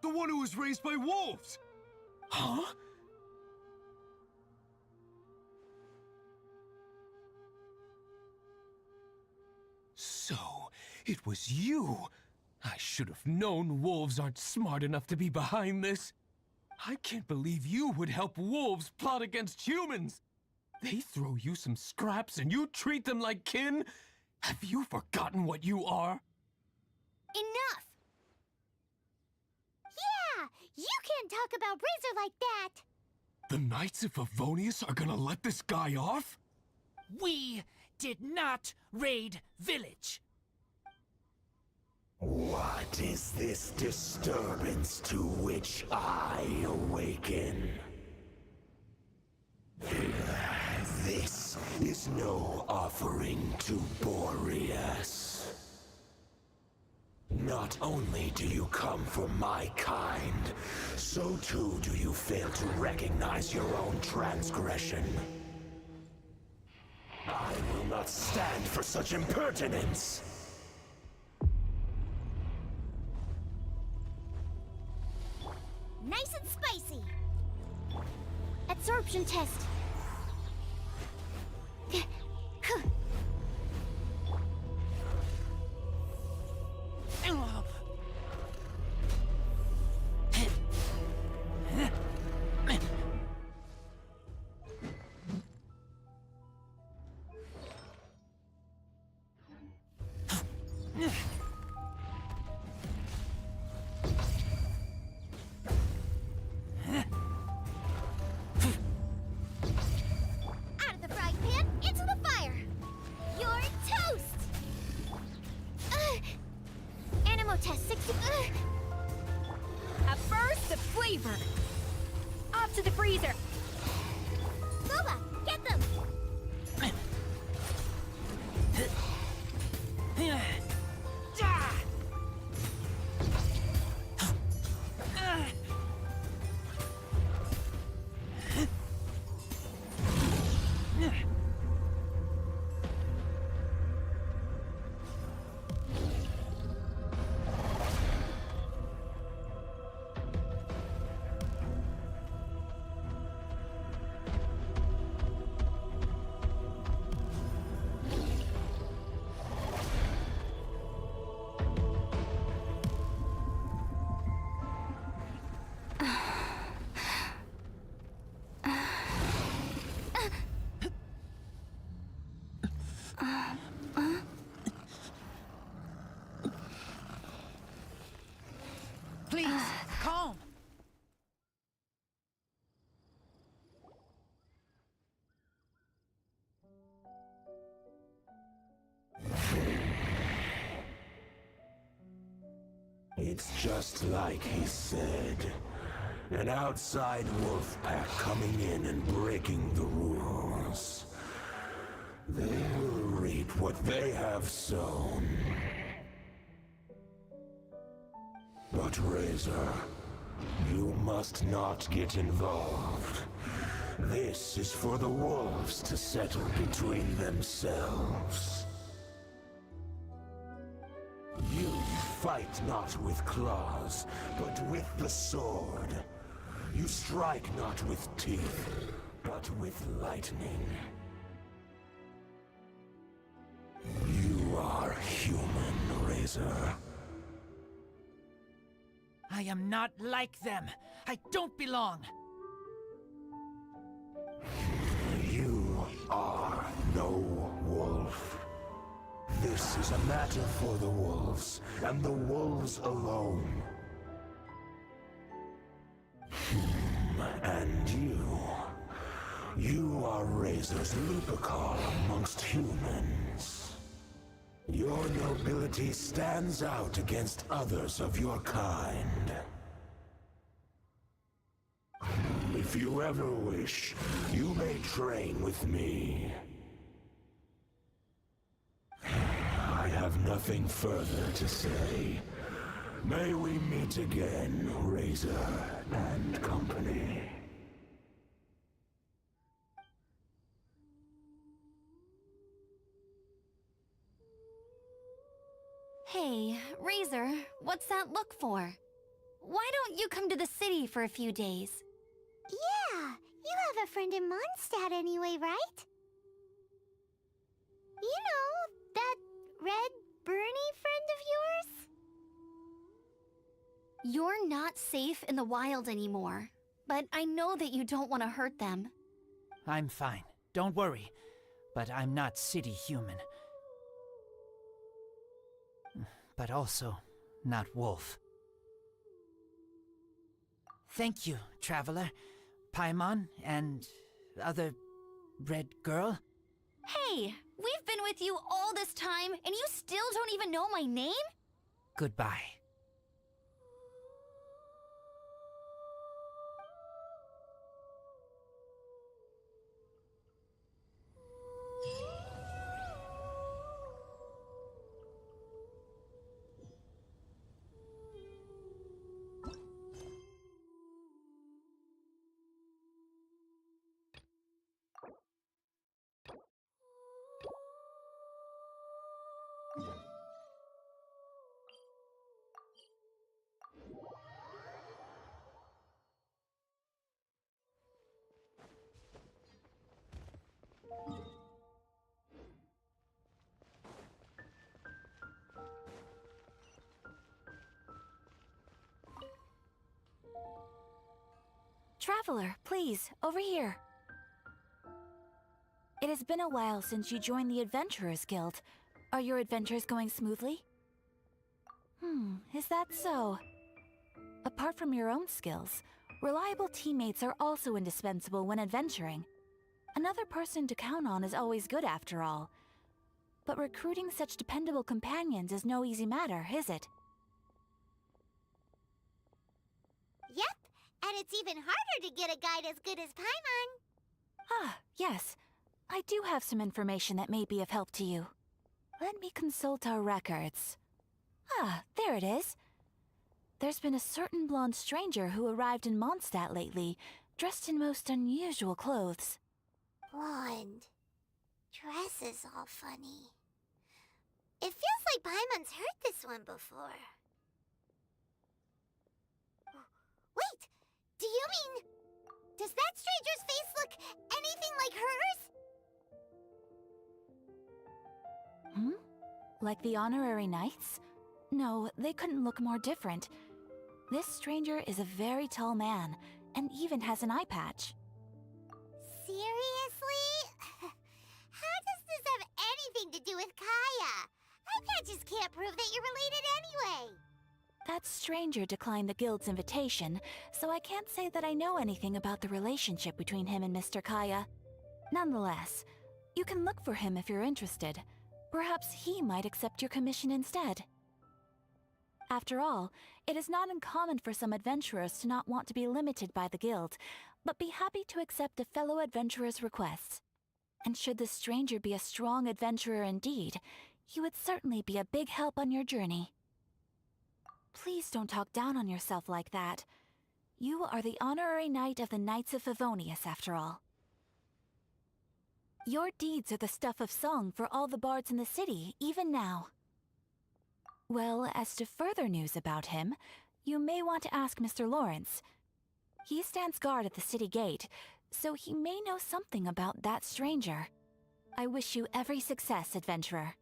The one who was raised by wolves! Huh? So, it was you! I should have known wolves aren't smart enough to be behind this. I can't believe you would help wolves plot against humans! They throw you some scraps and you treat them like kin? Have you forgotten what you are? Enough! Yeah! You can't talk about Razor like that! The Knights of Favonius are gonna let this guy off? We did not raid village. What is this disturbance to which I awaken? This is no offering to Boreas. Not only do you come for my kind, so too do you fail to recognize your own transgression. I will not stand for such impertinence! Nice and spicy. Absorption test. Out of the frying pan, into the fire. You're toast. Animo test 60. A burst of flavor. Off to the freezer. Boba, get them. Please, calm. It's just like he said. An outside wolf pack coming in and breaking the rules. They will reap what they have sown. But Razor, you must not get involved. This is for the wolves to settle between themselves. You fight not with claws, but with the sword. You strike not with teeth, but with lightning. You are human, Razor. I am not like them. I don't belong. You are no wolf. This is a matter for the wolves, and the wolves alone. And you are Razor's Lupicar amongst humans. Your nobility stands out against others of your kind. If you ever wish, you may train with me. I have nothing further to say. May we meet again, Razor and company. Hey, Razor, what's that look for? Why don't you come to the city for a few days? Yeah, you have a friend in Mondstadt anyway, right? You know, that red Bernie friend of yours? You're not safe in the wild anymore, but I know that you don't want to hurt them. I'm fine. Don't worry. But I'm not city human. But also not wolf. Thank you, Traveler, Paimon, and other red girl. Hey, we've been with you all this time, and you still don't even know my name? Goodbye. Traveler, please, over here. It has been a while since you joined the Adventurers Guild. Are your adventures going smoothly? Is that so? Apart from your own skills, reliable teammates are also indispensable when adventuring. Another person to count on is always good after all. But recruiting such dependable companions is no easy matter, is it? Yep, and it's even harder to get a guide as good as Paimon. Ah, yes. I do have some information that may be of help to you. Let me consult our records. Ah, there it is. There's been a certain blonde stranger who arrived in Mondstadt lately, dressed in most unusual clothes. Blonde. Dress is all funny. It feels like Paimon's heard this one before. Wait! Do you mean... Does that stranger's face look anything like hers? Like the honorary knights? No, they couldn't look more different. This stranger is a very tall man, and even has an eye patch. Seriously? How does this have anything to do with Kaya? Eye patches can't prove that you're related anyway. That stranger declined the guild's invitation, so I can't say that I know anything about the relationship between him and Mr. Kaya. Nonetheless, you can look for him if you're interested. Perhaps he might accept your commission instead. After all, it is not uncommon for some adventurers to not want to be limited by the guild, but be happy to accept a fellow adventurer's requests. And should the stranger be a strong adventurer indeed, he would certainly be a big help on your journey. Please don't talk down on yourself like that. You are the honorary knight of the Knights of Favonius, after all. Your deeds are the stuff of song for all the bards in the city, even now. Well, as to further news about him, you may want to ask Mr. Lawrence. He stands guard at the city gate, so he may know something about that stranger. I wish you every success, adventurer.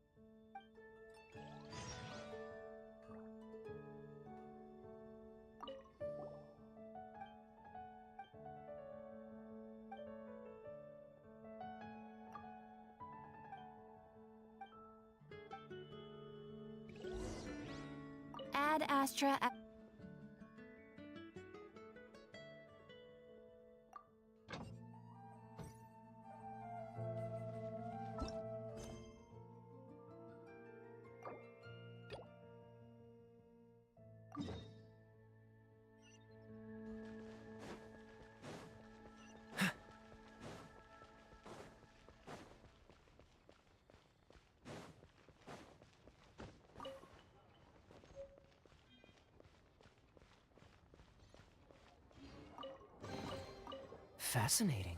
Ad Astra... Fascinating.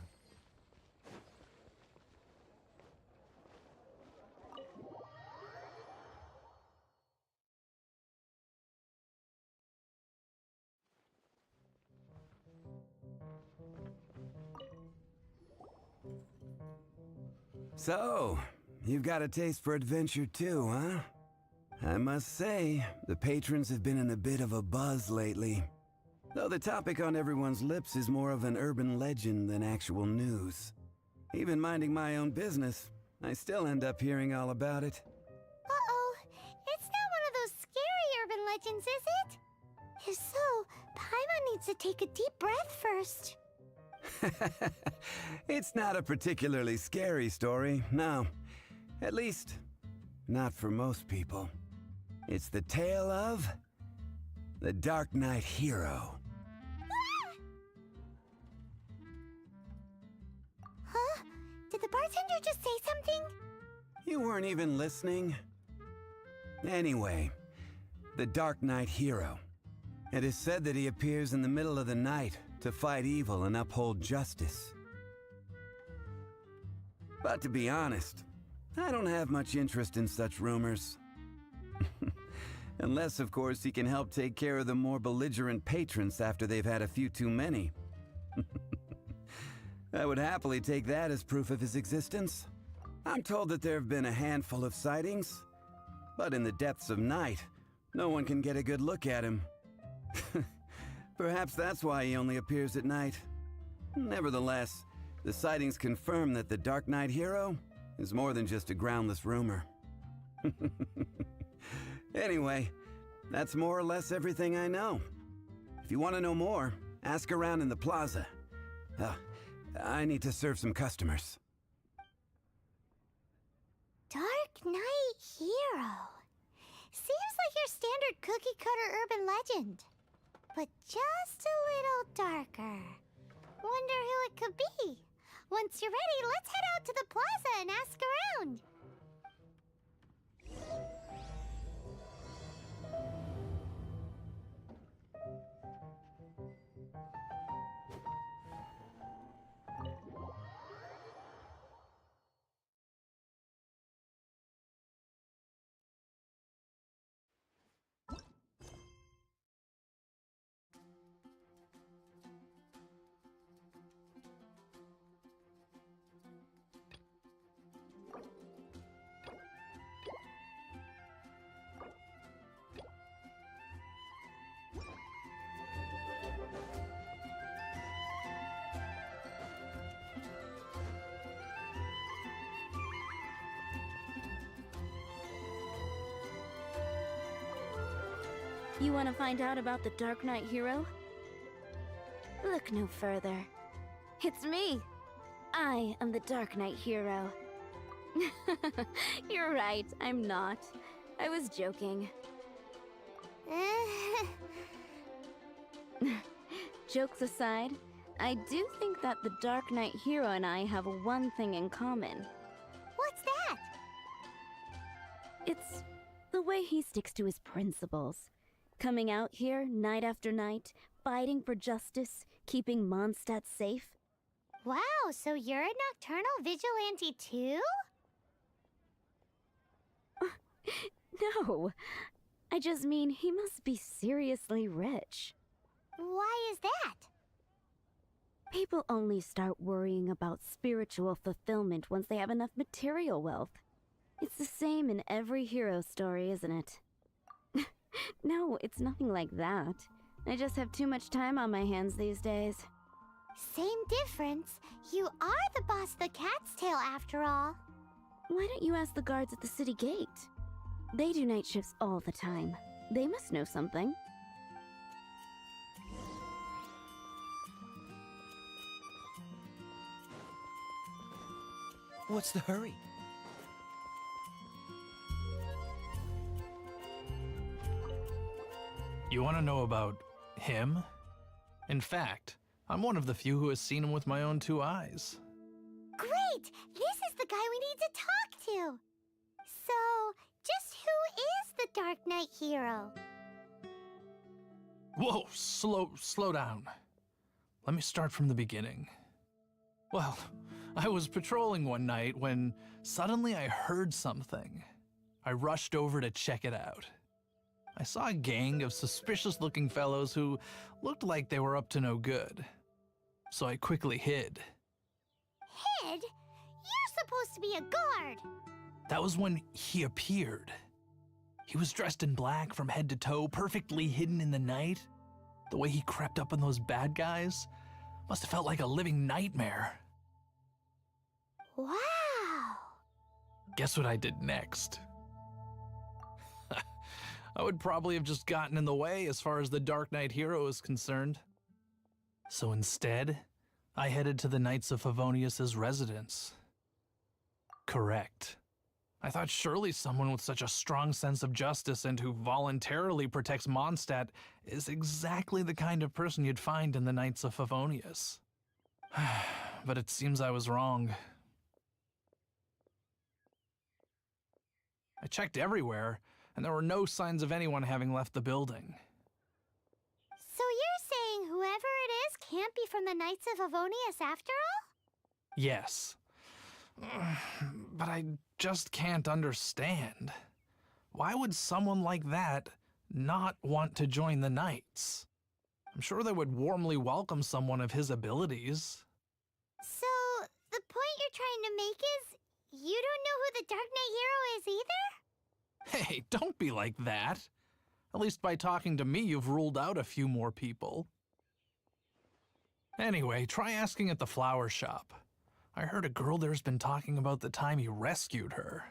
So, you've got a taste for adventure too, huh? I must say, the patrons have been in a bit of a buzz lately. Though the topic on everyone's lips is more of an urban legend than actual news. Even minding my own business, I still end up hearing all about it. Uh-oh, it's not one of those scary urban legends, is it? If so, Paimon needs to take a deep breath first. It's not a particularly scary story, no. At least, not for most people. It's the tale of the Dark Knight Hero. Huh? Did the bartender just say something? You weren't even listening. Anyway, the Dark Knight Hero. It is said that he appears in the middle of the night to fight evil and uphold justice. But to be honest, I don't have much interest in such rumors. Unless, of course, he can help take care of the more belligerent patrons after they've had a few too many. I would happily take that as proof of his existence. I'm told that there have been a handful of sightings, but in the depths of night, no one can get a good look at him. Perhaps that's why he only appears at night. Nevertheless, the sightings confirm that the Dark Knight Hero is more than just a groundless rumor. Anyway, that's more or less everything I know. If you want to know more, ask around in the plaza. I need to serve some customers. Dark Knight Hero. Seems like your standard cookie-cutter urban legend. But just a little darker. Wonder who it could be. Once you're ready, let's head out to the plaza and ask around. You want to find out about the Dark Knight Hero? Look no further. It's me. I am the Dark Knight Hero. You're right, I'm not. I was joking. Jokes aside, I do think that the Dark Knight Hero and I have one thing in common. What's that? It's the way he sticks to his principles. Coming out here night after night, fighting for justice, keeping Mondstadt safe. Wow, so you're a nocturnal vigilante too? No, I just mean he must be seriously rich. Why is that? People only start worrying about spiritual fulfillment once they have enough material wealth. It's the same in every hero story, isn't it? No, it's nothing like that. I just have too much time on my hands these days. Same difference. You are the boss of the Cat's Tail after all. Why don't you ask the guards at the city gate? They do night shifts all the time. They must know something. What's the hurry? You want to know about him? In fact, I'm one of the few who has seen him with my own two eyes. Great! This is the guy we need to talk to! So, just who is the Dark Knight Hero? Whoa, slow down. Let me start from the beginning. Well, I was patrolling one night when suddenly I heard something. I rushed over to check it out. I saw a gang of suspicious-looking fellows who looked like they were up to no good. So I quickly hid. Hid? You're supposed to be a guard! That was when he appeared. He was dressed in black from head to toe, perfectly hidden in the night. The way he crept up on those bad guys must have felt like a living nightmare. Wow! Guess what I did next? I would probably have just gotten in the way as far as the Dark Knight Hero is concerned. So instead, I headed to the Knights of Favonius' residence. Correct. I thought surely someone with such a strong sense of justice and who voluntarily protects Mondstadt is exactly the kind of person you'd find in the Knights of Favonius. But it seems I was wrong. I checked everywhere, and there were no signs of anyone having left the building. So you're saying whoever it is can't be from the Knights of Favonius after all? Yes. But I just can't understand. Why would someone like that not want to join the Knights? I'm sure they would warmly welcome someone of his abilities. So, the point you're trying to make is you don't know who the Dark Knight hero is either? Hey, don't be like that. At least by talking to me, you've ruled out a few more people. Anyway, try asking at the flower shop. I heard a girl there's been talking about the time you rescued her.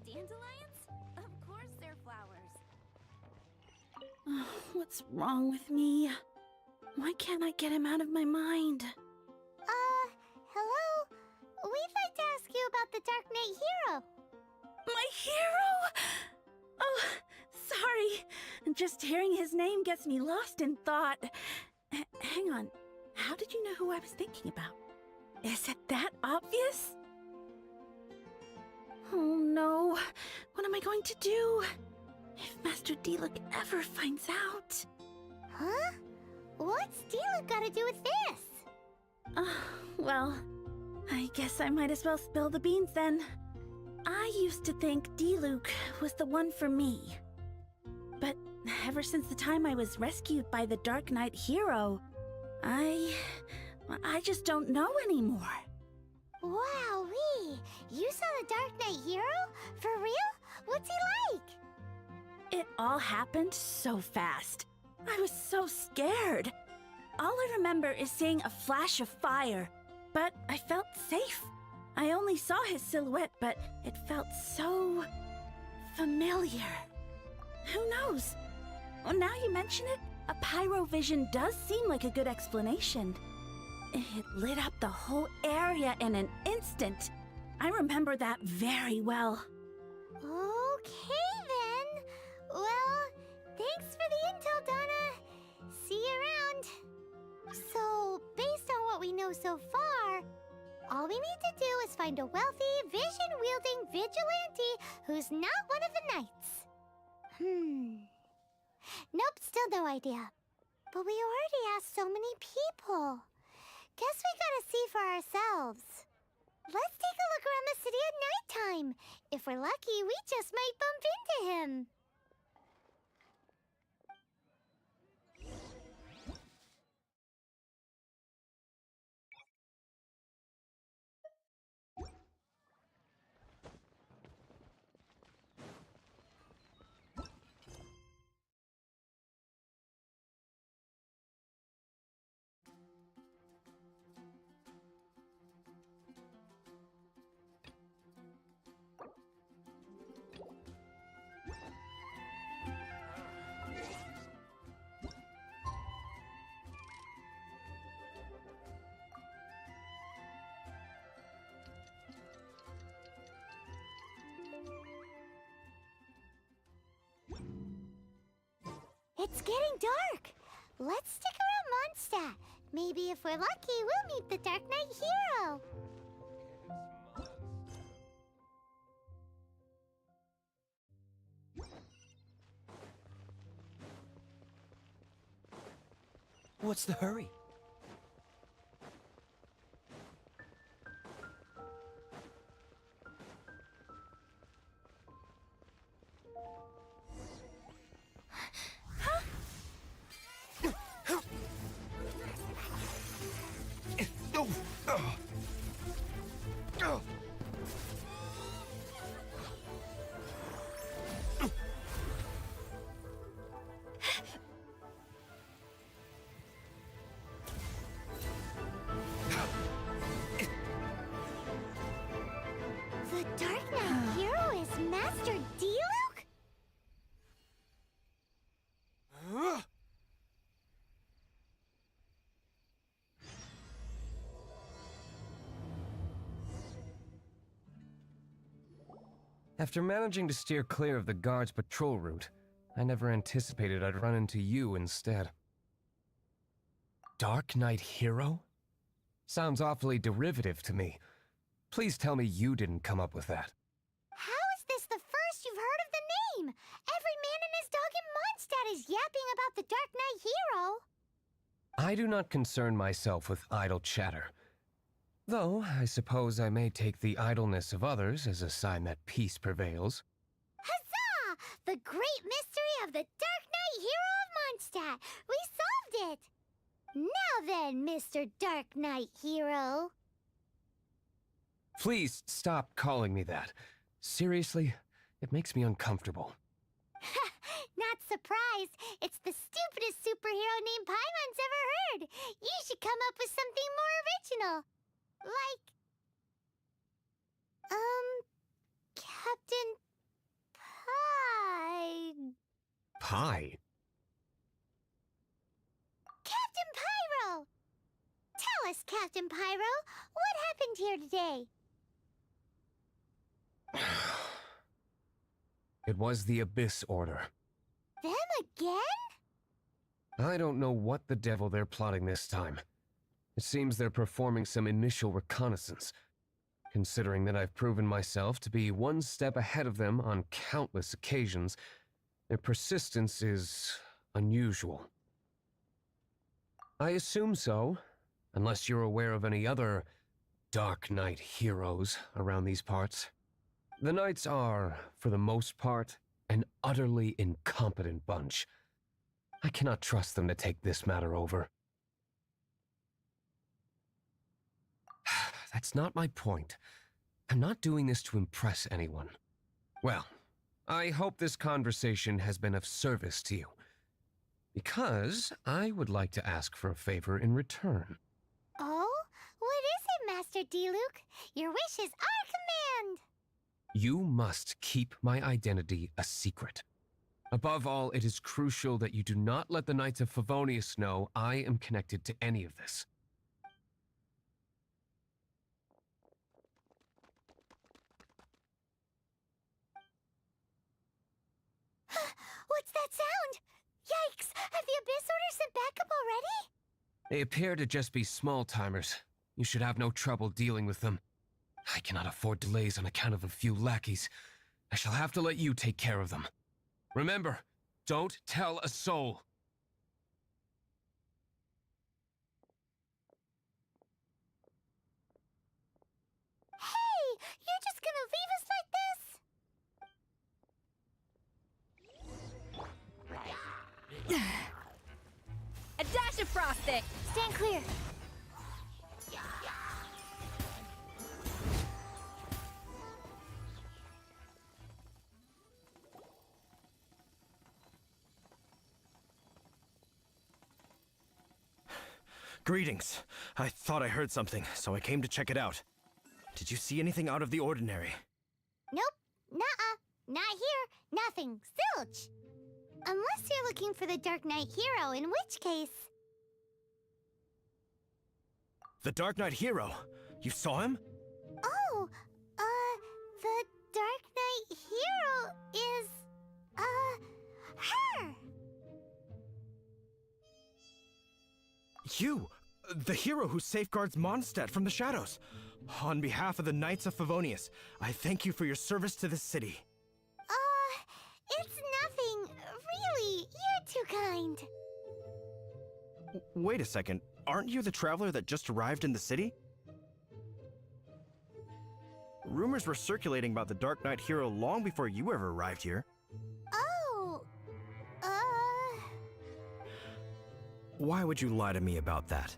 Dandelions? Of course they're flowers. What's wrong with me? Why can't I get him out of my mind? Hello? We'd like to ask you about the Dark Knight hero. My hero? Oh, sorry. Just hearing his name gets me lost in thought. Hang on. How did you know who I was thinking about? Is it that obvious? Oh no. What am I going to do? If Master Diluc ever finds out. Huh? What's Diluc got to do with this? Well, I guess I might as well spill the beans then. I used to think Diluc was the one for me. But ever since the time I was rescued by the Dark Knight hero, I just don't know anymore. Wowee! You saw the Dark Knight hero? For real? What's he like? It all happened so fast. I was so scared. All I remember is seeing a flash of fire, but I felt safe. I only saw his silhouette, but it felt so familiar. Who knows? Well, now you mention it, a pyrovision does seem like a good explanation. It lit up the whole area in an instant. I remember that very well. Okay then. Well, thanks for the intel, Donna. See you around. So, based on what we know so far, all we need to do is find a wealthy, vision-wielding vigilante who's not one of the knights. Nope, still no idea. But we already asked so many people. Guess we gotta see for ourselves. Let's take a look around the city at nighttime. If we're lucky, we just might bump into him. It's getting dark. Let's stick around Mondstadt. Maybe if we're lucky, we'll meet the Dark Knight hero. What's the hurry? After managing to steer clear of the guards' patrol route, I never anticipated I'd run into you instead. Dark Knight Hero? Sounds awfully derivative to me. Please tell me you didn't come up with that. How is this the first you've heard of the name? Every man and his dog in Mondstadt is yapping about the Dark Knight Hero. I do not concern myself with idle chatter. Though, I suppose I may take the idleness of others as a sign that peace prevails. Huzzah! The great mystery of the Dark Knight Hero of Mondstadt! We solved it! Now then, Mr. Dark Knight Hero. Please stop calling me that. Seriously, it makes me uncomfortable. Not surprised. It's the stupidest superhero name Paimon's ever heard. You should come up with something more original. Like... Captain Pie... Pie? Captain Pyro! Tell us, Captain Pyro, what happened here today? It was the Abyss Order. Them again? I don't know what the devil they're plotting this time. It seems they're performing some initial reconnaissance. Considering that I've proven myself to be one step ahead of them on countless occasions, their persistence is unusual. I assume so, unless you're aware of any other Dark Knight heroes around these parts. The Knights are, for the most part, an utterly incompetent bunch. I cannot trust them to take this matter over. That's not my point. I'm not doing this to impress anyone. Well, I hope this conversation has been of service to you. Because I would like to ask for a favor in return. Oh? What is it, Master D-Luke? Your wish is our command! You must keep my identity a secret. Above all, it is crucial that you do not let the Knights of Favonius know I am connected to any of this. What's that sound? Yikes! Have the Abyss Order sent backup already? They appear to just be small-timers. You should have no trouble dealing with them. I cannot afford delays on account of a few lackeys. I shall have to let you take care of them. Remember, don't tell a soul. Hey! You're just gonna leave us like this? A dash of frosting! Stand clear. Greetings. I thought I heard something, so I came to check it out. Did you see anything out of the ordinary? Nope. Nuh-uh. Not here. Nothing. Zilch. Unless you're looking for the Dark Knight Hero, in which case... The Dark Knight Hero? You saw him? Oh, the Dark Knight Hero is, her! You! The hero who safeguards Mondstadt from the shadows. On behalf of the Knights of Favonius, I thank you for your service to this city. It's nothing. Really, you're too kind. Wait a second. Aren't you the traveler that just arrived in the city? Rumors were circulating about the Dark Knight Hero long before you ever arrived here. Oh, Why would you lie to me about that?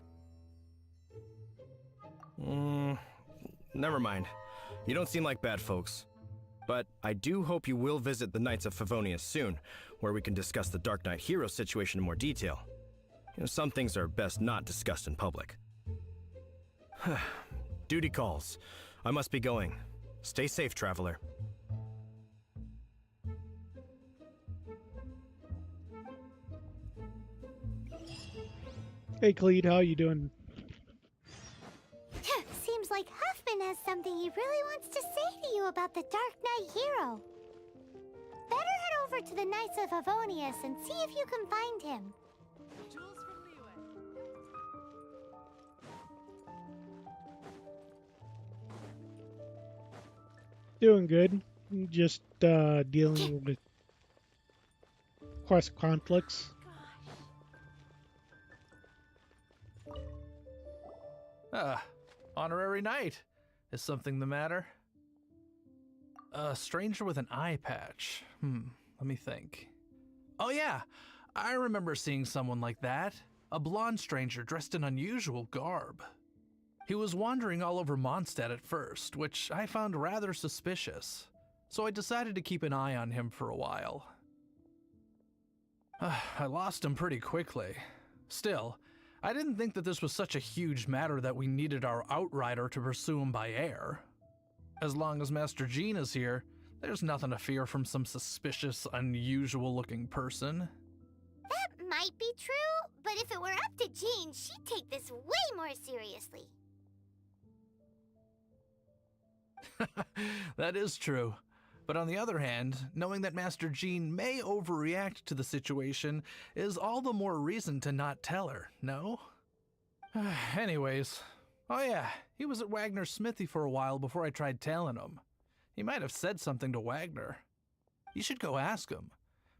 Never mind. You don't seem like bad folks. But I do hope you will visit the Knights of Favonius soon, where we can discuss the Dark Knight Hero situation in more detail. You know, some things are best not discussed in public. Duty calls. I must be going. Stay safe, traveler. Hey, Cleed, how you doing? seems like half husband has something he really wants to say to you about the Dark Knight hero. Better head over to the Knights of Favonius and see if you can find him. Doing good. Just dealing with, of course, conflicts. Honorary knight. Is something the matter? A stranger with an eye patch. Let me think. Oh yeah, I remember seeing someone like that. A blonde stranger dressed in unusual garb. He was wandering all over Mondstadt at first, which I found rather suspicious. So I decided to keep an eye on him for a while. I lost him pretty quickly. Still, I didn't think that this was such a huge matter that we needed our outrider to pursue him by air. As long as Master Jean is here, there's nothing to fear from some suspicious, unusual-looking person. That might be true, but if it were up to Jean, she'd take this way more seriously. That is true. But on the other hand, knowing that Master Jean may overreact to the situation is all the more reason to not tell her, no? Anyways, oh yeah, he was at Wagner's smithy for a while before I tried telling him. He might have said something to Wagner. You should go ask him.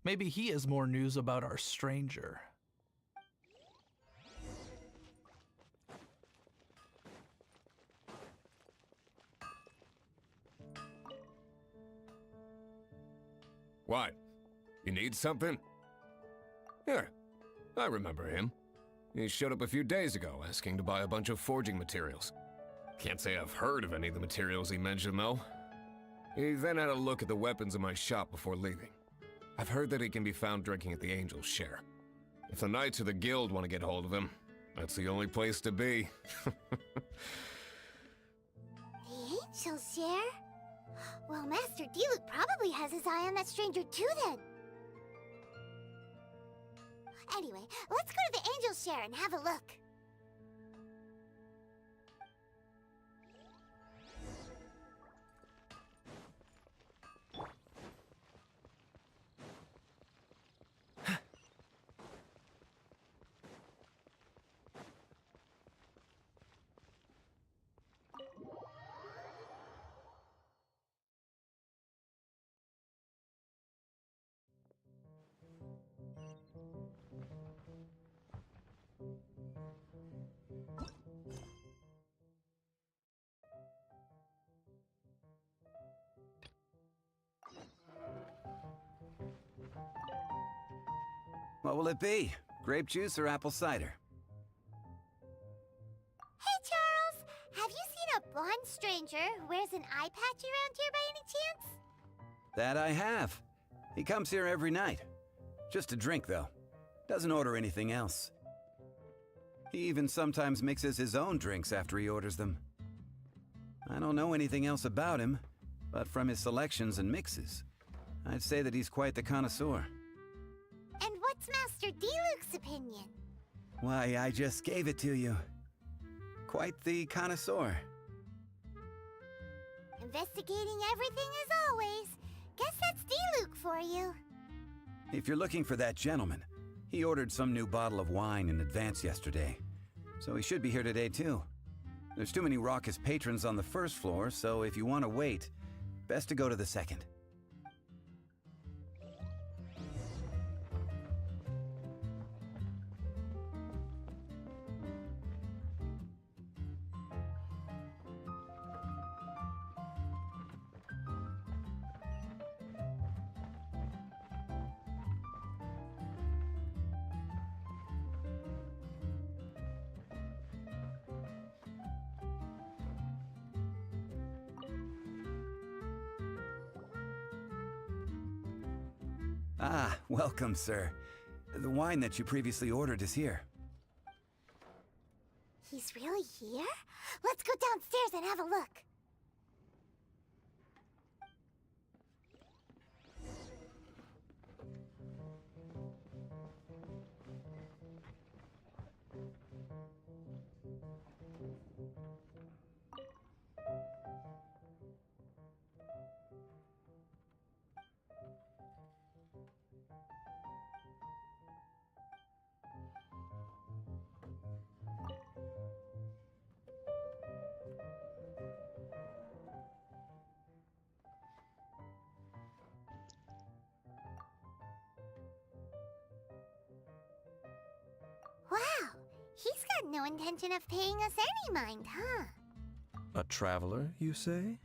Maybe he has more news about our stranger. What? You need something? Here, I remember him. He showed up a few days ago asking to buy a bunch of forging materials. Can't say I've heard of any of the materials he mentioned, though. He then had a look at the weapons in my shop before leaving. I've heard that he can be found drinking at the Angel's Share. If the Knights of the Guild want to get hold of him, that's the only place to be. The Angel's Share? Well, Master Diluc probably has his eye on that stranger too, then. Anyway, let's go to the Angel's Share and have a look. What will it be? Grape juice or apple cider? Hey, Charles! Have you seen a blonde stranger who wears an eye patch around here by any chance? That I have. He comes here every night. Just to drink, though. Doesn't order anything else. He even sometimes mixes his own drinks after he orders them. I don't know anything else about him, but from his selections and mixes, I'd say that he's quite the connoisseur. And what's Master Diluc's opinion? Why, I just gave it to you. Quite the connoisseur. Investigating everything as always. Guess that's Diluc for you. If you're looking for that gentleman, he ordered some new bottle of wine in advance yesterday, so he should be here today too. There's too many raucous patrons on the first floor, so if you want to wait, best to go to the second. Ah, welcome, sir. The wine that you previously ordered is here. He's really here? Let's go downstairs and have a look. had no intention of paying us any mind, huh? A traveler, you say?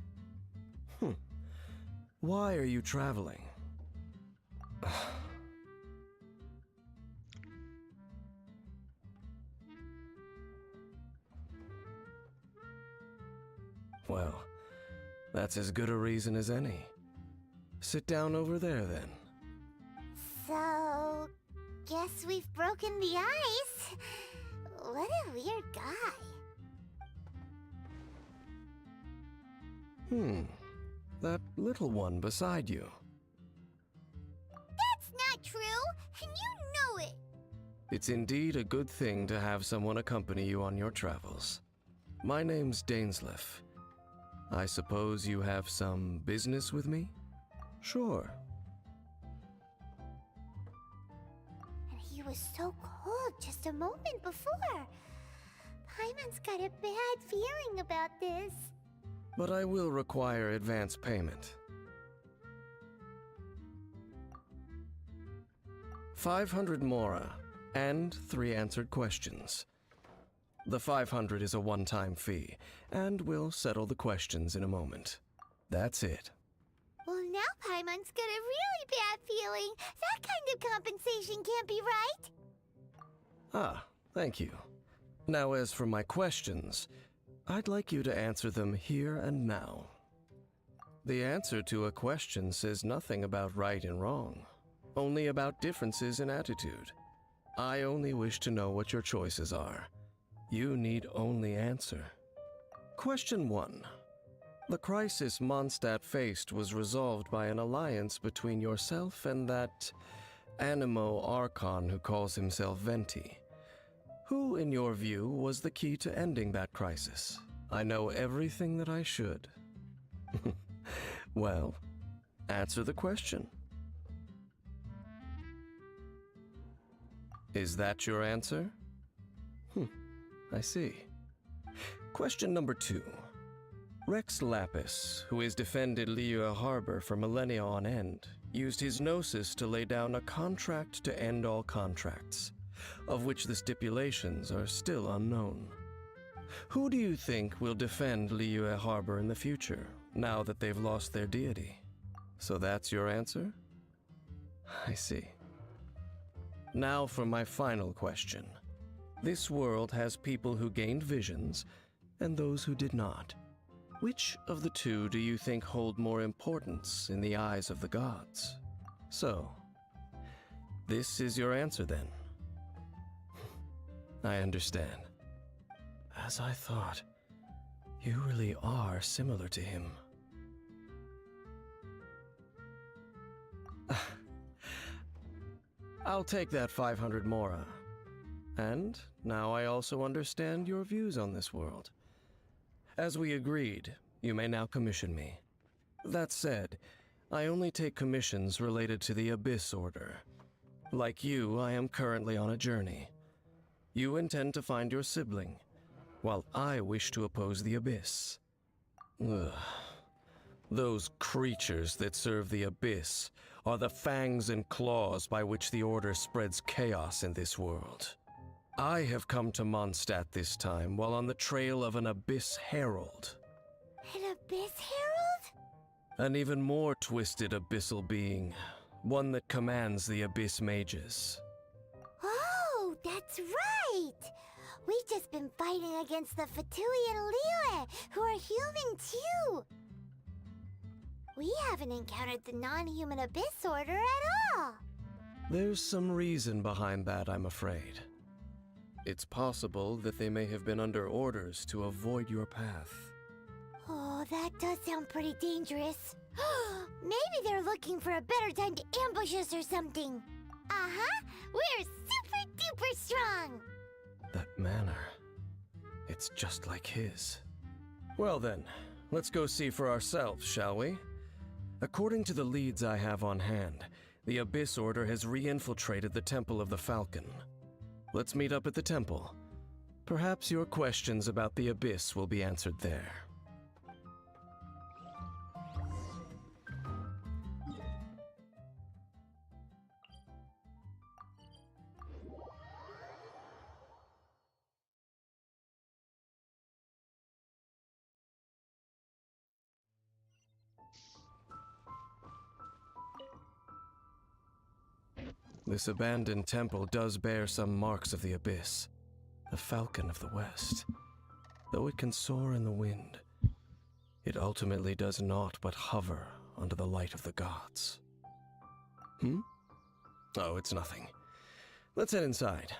Why are you traveling? Well, that's as good a reason as any. Sit down over there, then. So, guess we've broken the ice. What a weird guy. That little one beside you. That's not true, and you know it. It's indeed a good thing to have someone accompany you on your travels. My name's Dainsleif. I suppose you have some business with me? Sure. And he was so cold just a moment before. Paimon's got a bad feeling about this. But I will require advance payment. 500 mora, and 3 answered questions. The 500 is a one-time fee, and we'll settle the questions in a moment. That's it. Well, now Paimon's got a really bad feeling. That kind of compensation can't be right. Ah, thank you. Now, as for my questions, I'd like you to answer them here and now. The answer to a question says nothing about right and wrong, only about differences in attitude. I only wish to know what your choices are. You need only answer. Question 1. The crisis Mondstadt faced was resolved by an alliance between yourself and that Animo Archon who calls himself Venti. Who, in your view, was the key to ending that crisis? I know everything that I should. Well, answer the question. Is that your answer? I see. Question number 2. Rex Lapis, who has defended Liyue Harbor for millennia on end, used his gnosis to lay down a contract to end all contracts, of which the stipulations are still unknown. Who do you think will defend Liyue Harbor in the future, now that they've lost their deity? So that's your answer? I see. Now for my final question. This world has people who gained visions, and those who did not. Which of the two do you think hold more importance in the eyes of the gods? So, this is your answer then. I understand. As I thought, you really are similar to him. I'll take that 500 mora. And now I also understand your views on this world. As we agreed, you may now commission me. That said, I only take commissions related to the Abyss Order. Like you, I am currently on a journey. You intend to find your sibling, while I wish to oppose the Abyss. Ugh. Those creatures that serve the Abyss are the fangs and claws by which the Order spreads chaos in this world. I have come to Mondstadt this time while on the trail of an Abyss Herald. An Abyss Herald? An even more twisted abyssal being, one that commands the Abyss Mages. Oh, that's right! We've just been fighting against the Fatui and Liyue, who are human too! We haven't encountered the non-human Abyss Order at all! There's some reason behind that, I'm afraid. It's possible that they may have been under orders to avoid your path. Oh, that does sound pretty dangerous. Maybe they're looking for a better time to ambush us or something. Uh-huh, we're super duper strong! That manner, it's just like his. Well then, let's go see for ourselves, shall we? According to the leads I have on hand, the Abyss Order has re-infiltrated the Temple of the Falcon. Let's meet up at the temple. Perhaps your questions about the Abyss will be answered there. This abandoned temple does bear some marks of the abyss, the falcon of the west. Though it can soar in the wind, it ultimately does naught but hover under the light of the gods. Oh, it's nothing. Let's head inside.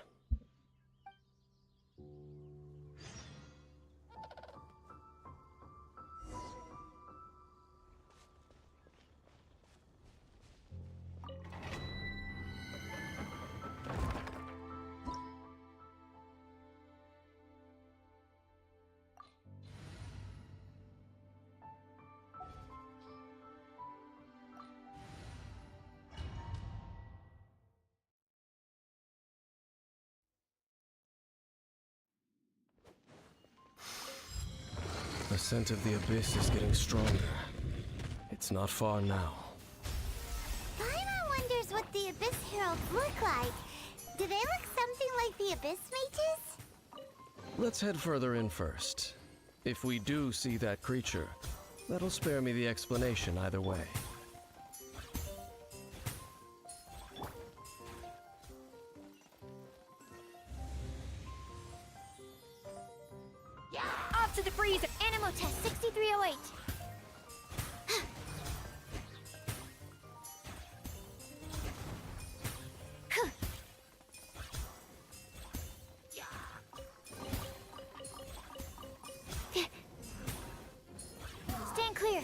The scent of the abyss is getting stronger. It's not far now. Paimon wonders what the Abyss Heralds look like. Do they look something like the Abyss Mages? Let's head further in first. If we do see that creature, that'll spare me the explanation either way. Off to the freezer! Animal test 6308. Stand clear.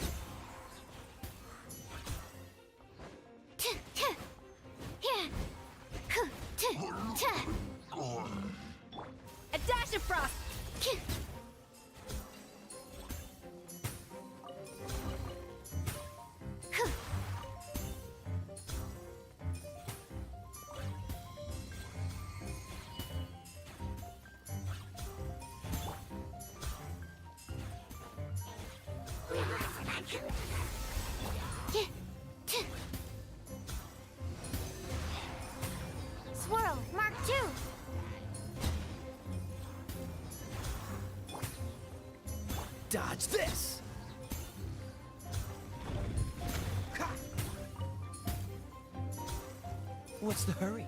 A dash of frost! Swirl, Mark 2. Dodge this! What's the hurry?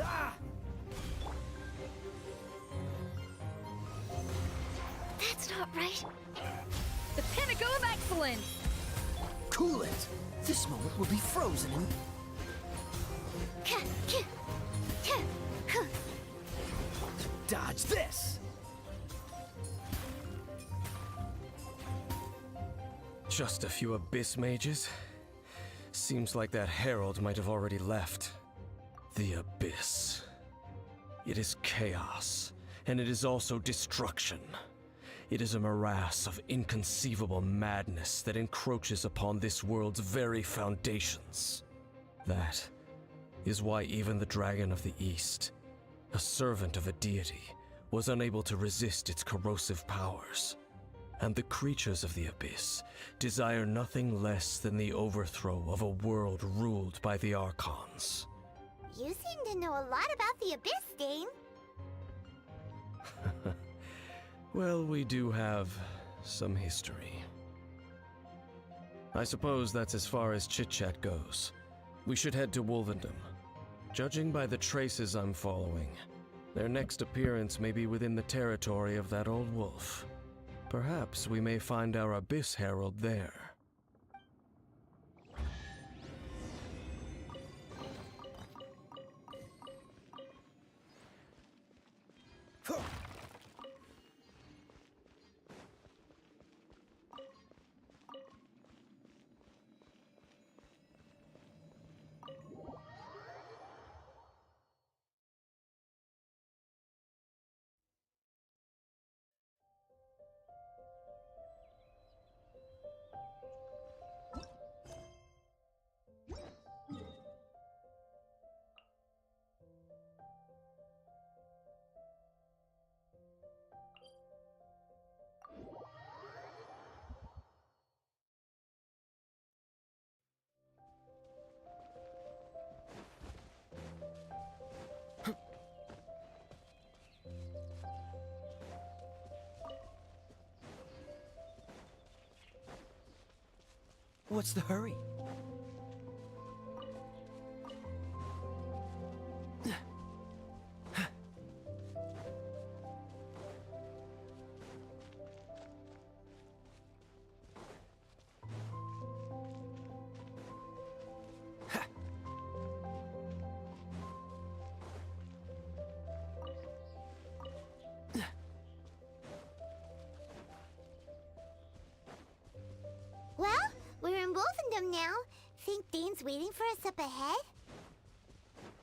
Ah! That's not right. The pinnacle of excellence! Cool it! This moment will be frozen in... Dodge this! Just a few abyss mages? Seems like that herald might have already left. The abyss. It is chaos, and it is also destruction. It is a morass of inconceivable madness that encroaches upon this world's very foundations. That is why even the Dragon of the East, a servant of a deity, was unable to resist its corrosive powers. And the creatures of the abyss desire nothing less than the overthrow of a world ruled by the Archons. You seem to know a lot about the Abyss, Dane. Well, we do have some history. I suppose that's as far as chit-chat goes. We should head to Wolvendom. Judging by the traces I'm following, their next appearance may be within the territory of that old wolf. Perhaps we may find our Abyss Herald there. What's the hurry? Well, we're in Wolfendom now. Think Dane's waiting for us up ahead?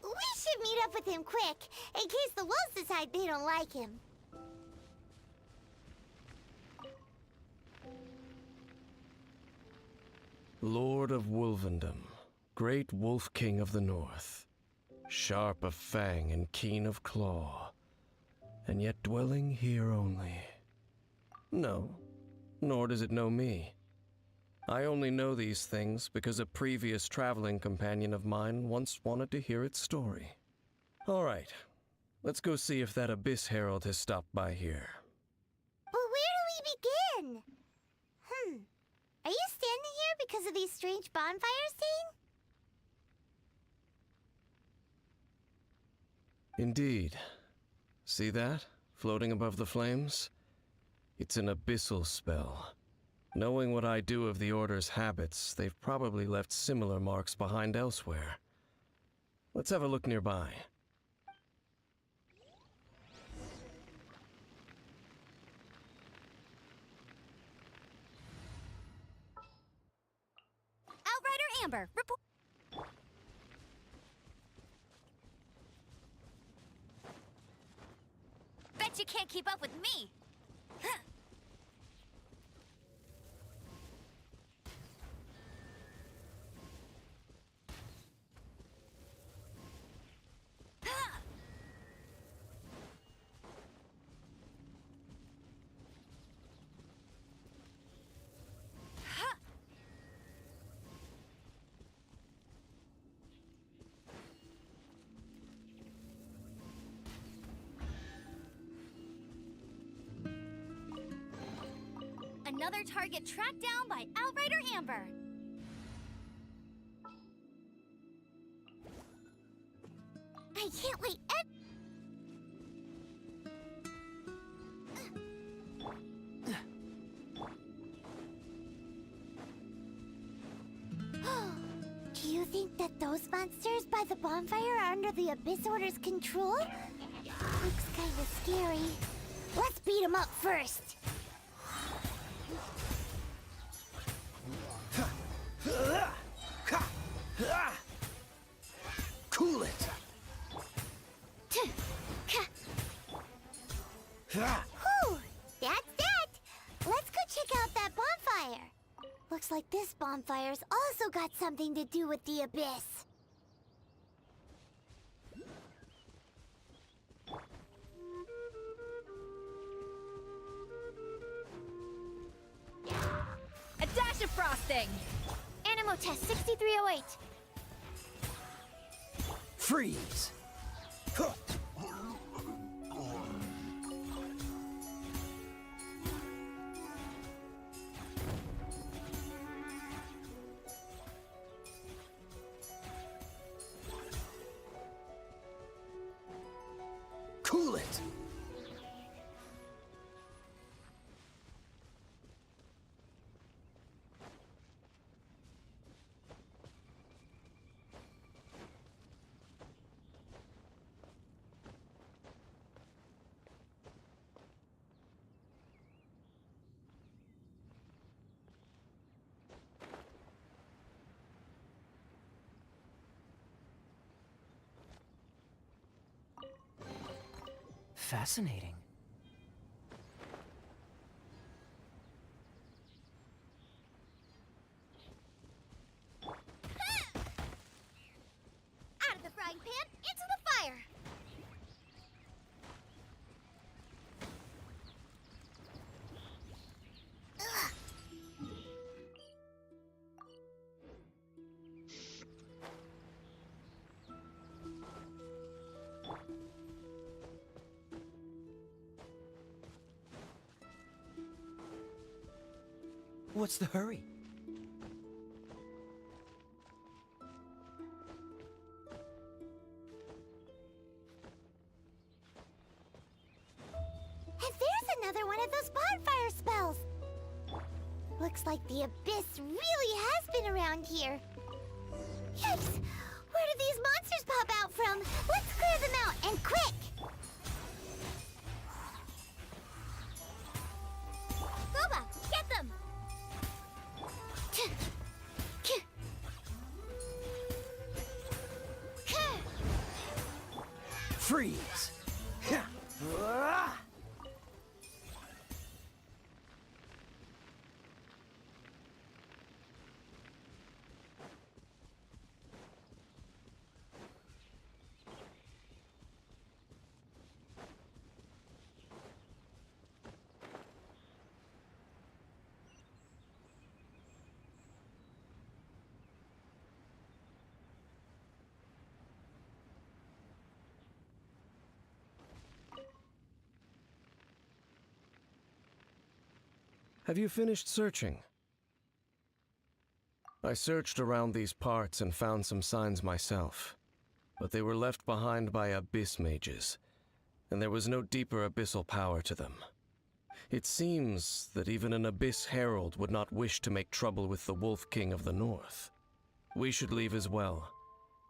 We should meet up with him quick, in case the wolves decide they don't like him. Lord of Wolvendom, great Wolf King of the North, sharp of fang and keen of claw, and yet dwelling here only. No, nor does it know me. I only know these things because a previous traveling companion of mine once wanted to hear its story. All right, let's go see if that Abyss Herald has stopped by here. But where do we begin? Are you standing here because of these strange bonfires, Dane? Indeed. See that, floating above the flames? It's an abyssal spell. Knowing what I do of the Order's habits, they've probably left similar marks behind elsewhere. Let's have a look nearby. Outrider Amber, report. Bet you can't keep up with me. Another target tracked down by Outrider Amber. I can't wait. Do you think that those monsters by the bonfire are under the Abyss Order's control? Looks kind of scary. Let's beat them up first. Cool it! Whew, that's that! Let's go check out that bonfire. Looks like this bonfire's also got something to do with the Abyss. A dash of frosting! Animo test 6308. Freeze! Huh. Cool it! Fascinating. Out of the frying pan, into the fire! What's the hurry? Looks like the abyss really has been around here. Yikes! Where did these monsters pop out from? Let's clear them out, and quick! Boba, get them! Freeze! Have you finished searching? I searched around these parts and found some signs myself, but they were left behind by abyss mages, and there was no deeper abyssal power to them. It seems that even an abyss herald would not wish to make trouble with the Wolf King of the North. We should leave as well.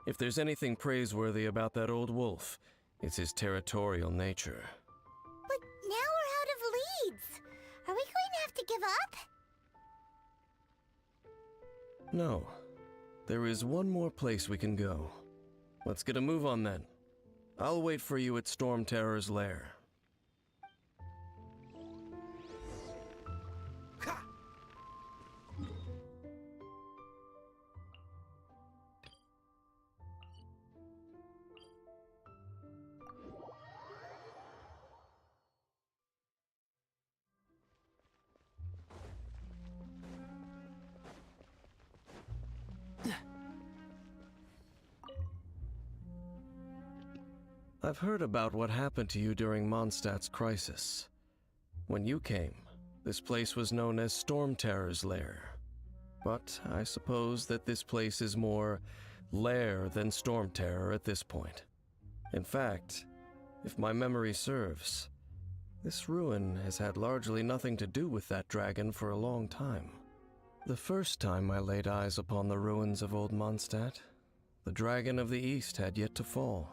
If there's anything praiseworthy about that old wolf, it's his territorial nature. But now we're out of leads. Are we going to have to give up? No. There is one more place we can go. Let's get a move on then. I'll wait for you at Storm Terror's lair. I've heard about what happened to you during Mondstadt's crisis. When you came, this place was known as Storm Terror's lair. But I suppose that this place is more lair than Storm Terror at this point. In fact, if my memory serves, this ruin has had largely nothing to do with that dragon for a long time. The first time I laid eyes upon the ruins of Old Mondstadt, the Dragon of the East had yet to fall,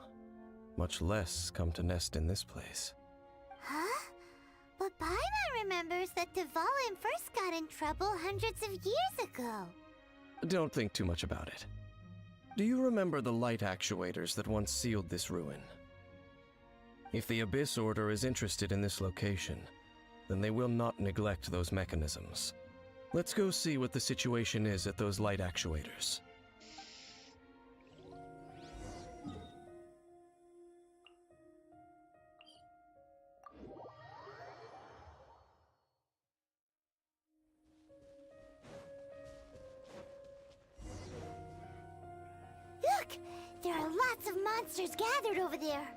much less come to nest in this place. Huh? But Paimon remembers that Dvalin first got in trouble hundreds of years ago. Don't think too much about it. Do you remember the light actuators that once sealed this ruin? If the Abyss Order is interested in this location, then they will not neglect those mechanisms. Let's go see what the situation is at those light actuators. Look! There are lots of monsters gathered over there.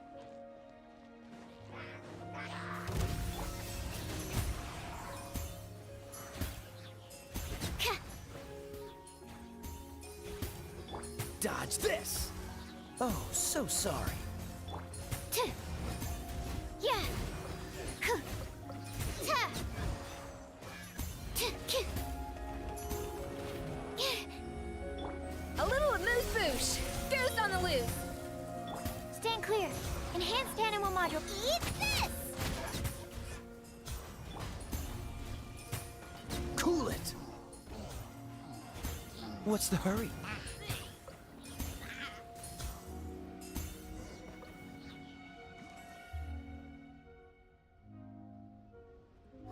Dodge this! Oh, so sorry. Yeah. A little amuse-bouche. Goose on the loose. Stand clear. Enhanced animal module. Eat this! Cool it! What's the hurry?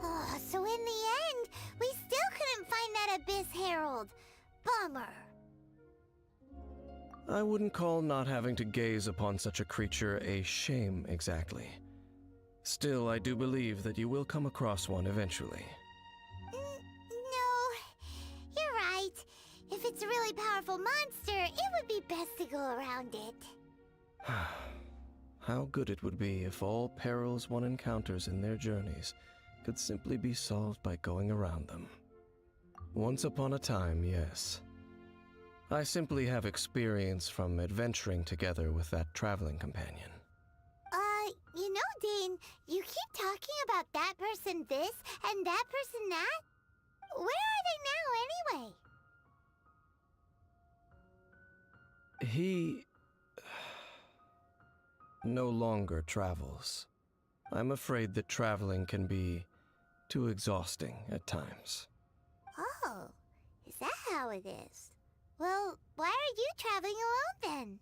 Oh, so in the end, we still couldn't find that Abyss Herald. Bummer. I wouldn't call not having to gaze upon such a creature a shame exactly. Still, I do believe that you will come across one eventually. No, you're right. If it's a really powerful monster, it would be best to go around it. How good it would be if all perils one encounters in their journeys could simply be solved by going around them. Once upon a time, yes. I simply have experience from adventuring together with that traveling companion. You know, Dane, you keep talking about that person this and that person that. Where are they now, anyway? He no longer travels. I'm afraid that traveling can be too exhausting at times. Oh, is that how it is? Well, why are you traveling alone then?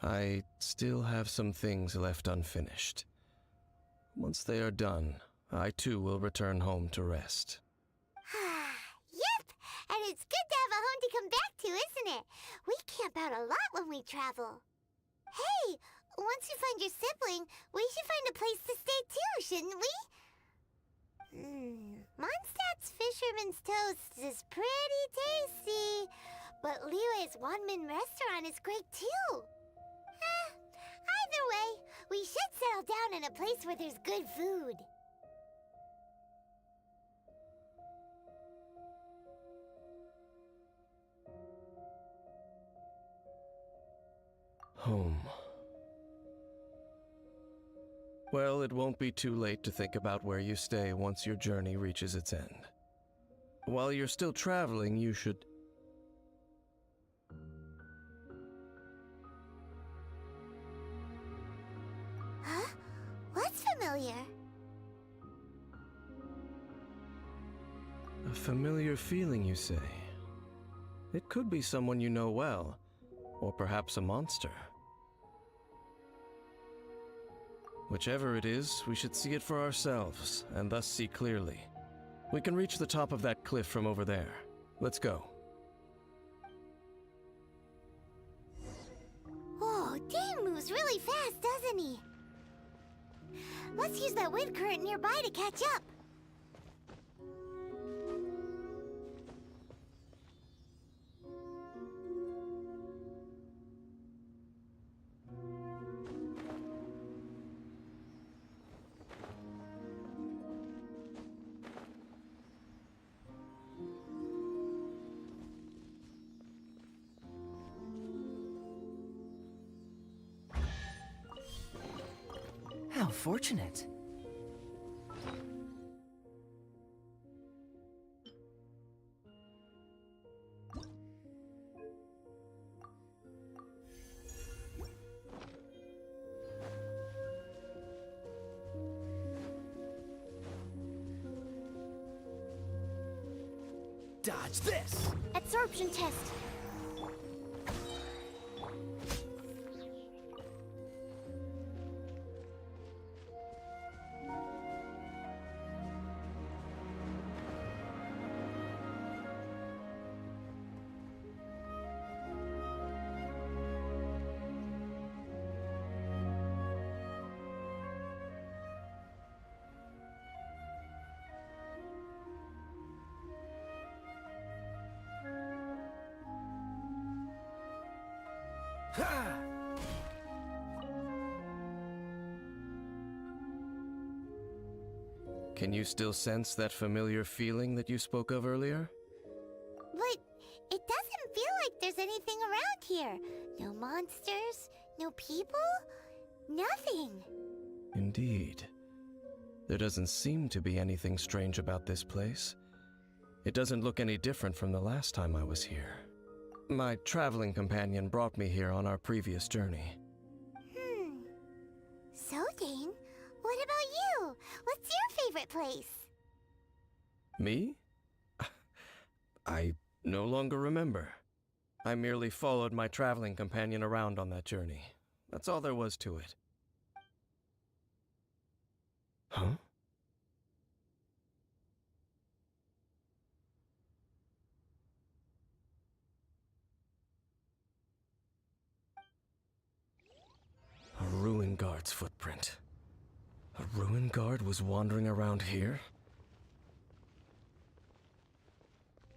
I still have some things left unfinished. Once they are done, I too will return home to rest. Yep, and it's good to have a home to come back to, isn't it? We camp out a lot when we travel. Hey, once you find your sibling, we should find a place to stay too, shouldn't we? Mondstadt's Fisherman's Toast is pretty tasty, but Liyue's Wanmin restaurant is great too. Either way, we should settle down in a place where there's good food. Home. Well, it won't be too late to think about where you stay once your journey reaches its end. While you're still traveling, you should... Huh? What's familiar? A familiar feeling, you say? It could be someone you know well, or perhaps a monster. Whichever it is, we should see it for ourselves, and thus see clearly. We can reach the top of that cliff from over there. Let's go. Whoa, Dane moves really fast, doesn't he? Let's use that wind current nearby to catch up. How fortunate. Dodge this! Absorption test. Can you still sense that familiar feeling that you spoke of earlier? But it doesn't feel like there's anything around here. No monsters, no people, nothing. Indeed. There doesn't seem to be anything strange about this place. It doesn't look any different from the last time I was here. My traveling companion brought me here on our previous journey. So, Dane, what about you? What's your favorite place? Me? I no longer remember. I merely followed my traveling companion around on that journey. That's all there was to it. Huh? A ruin guard's footprint. A ruin guard was wandering around here?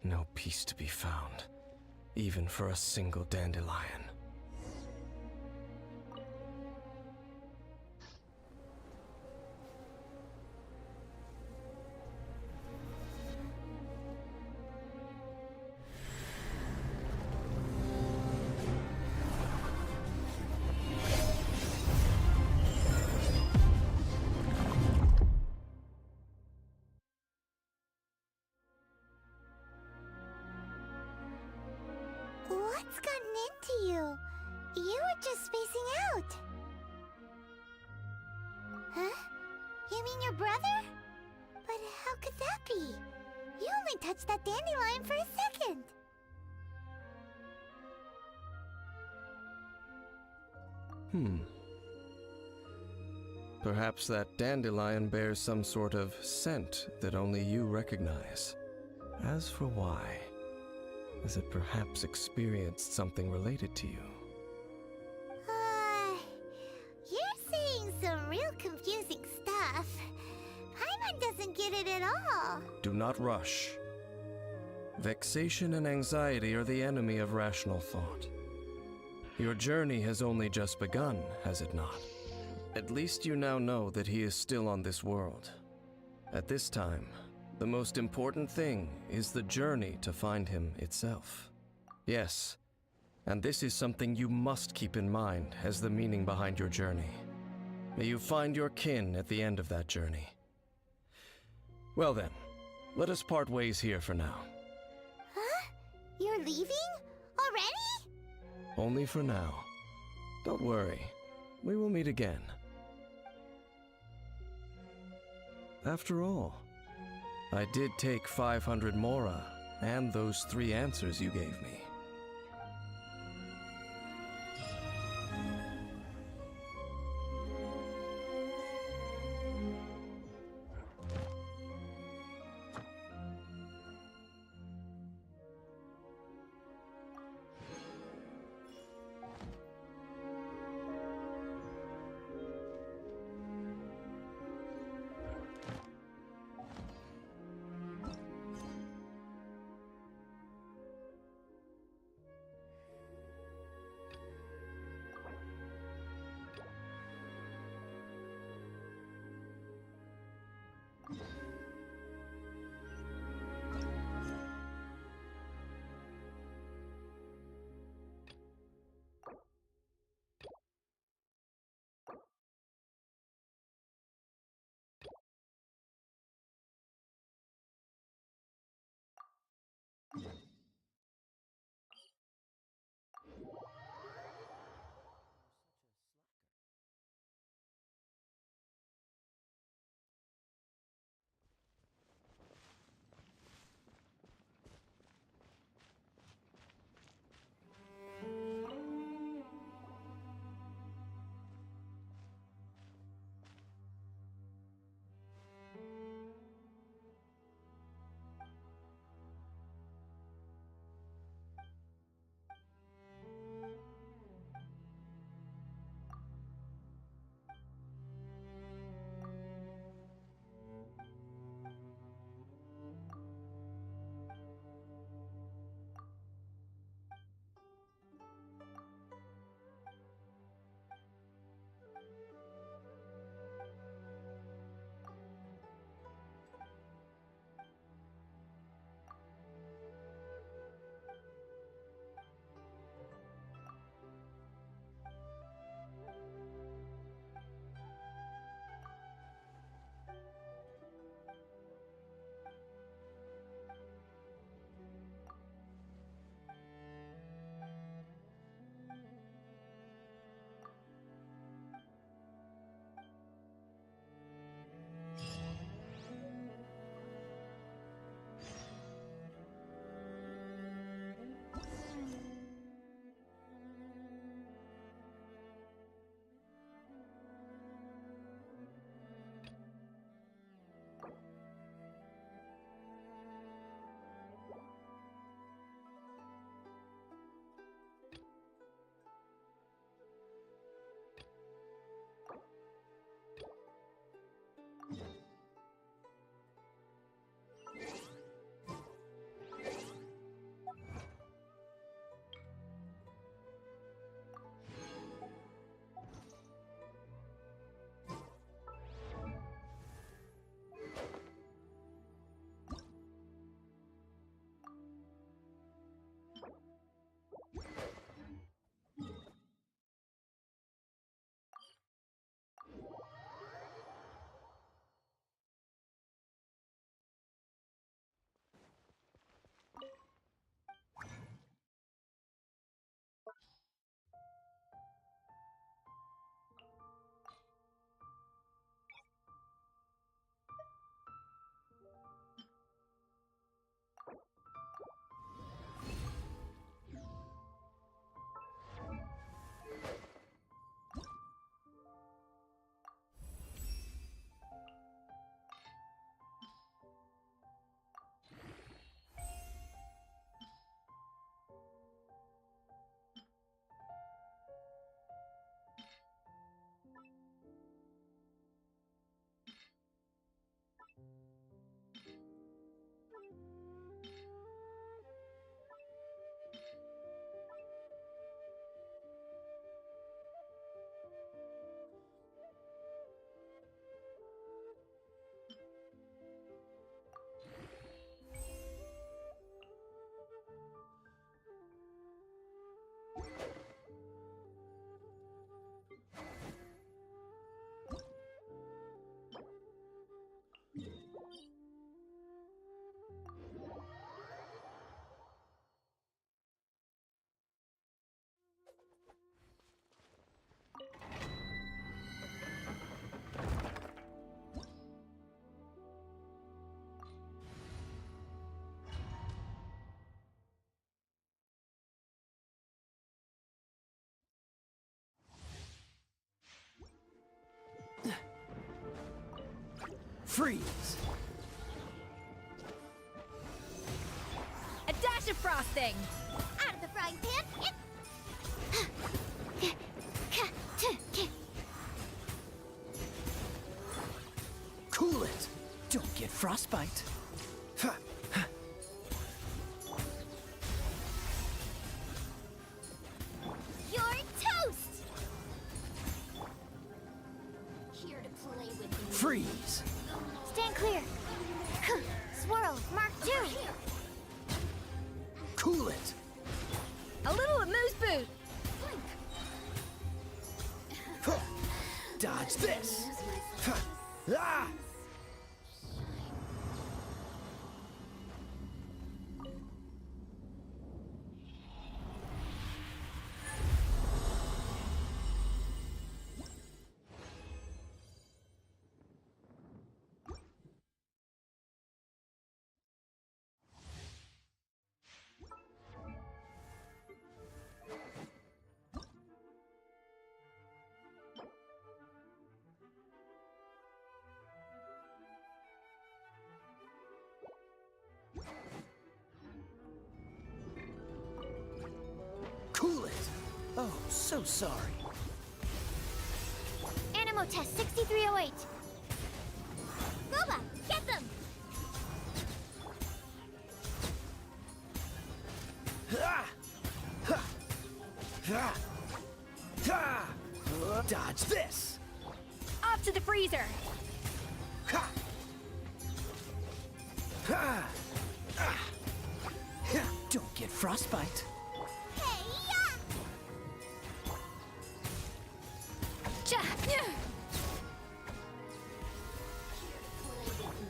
No peace to be found, even for a single dandelion. What's gotten into you? You were just spacing out. Huh? You mean your brother? But how could that be? You only touched that dandelion for a second. Perhaps that dandelion bears some sort of scent that only you recognize. As for why, has it perhaps experienced something related to you? You're saying some real confusing stuff. Paimon doesn't get it at all. Do not rush. Vexation and anxiety are the enemy of rational thought. Your journey has only just begun, has it not? At least you now know that he is still on this world. At this time, the most important thing is the journey to find him itself. Yes, and this is something you must keep in mind as the meaning behind your journey. May you find your kin at the end of that journey. Well then, let us part ways here for now. Huh? You're leaving? Already? Only for now. Don't worry, we will meet again. After all, I did take 500 mora and those 3 answers you gave me. Freeze! A dash of frosting! Out of the frying pan. Cool it! Don't get frostbite. You're toast! Here to play with me. Freeze! Stand clear. Swirl, Mark 2. Cool it! A little amuse boot! Dodge this! Ah! Cool it! Oh, so sorry. Animo test 6308. Boba, get them! Dodge this! Off to the freezer! Don't get frostbite.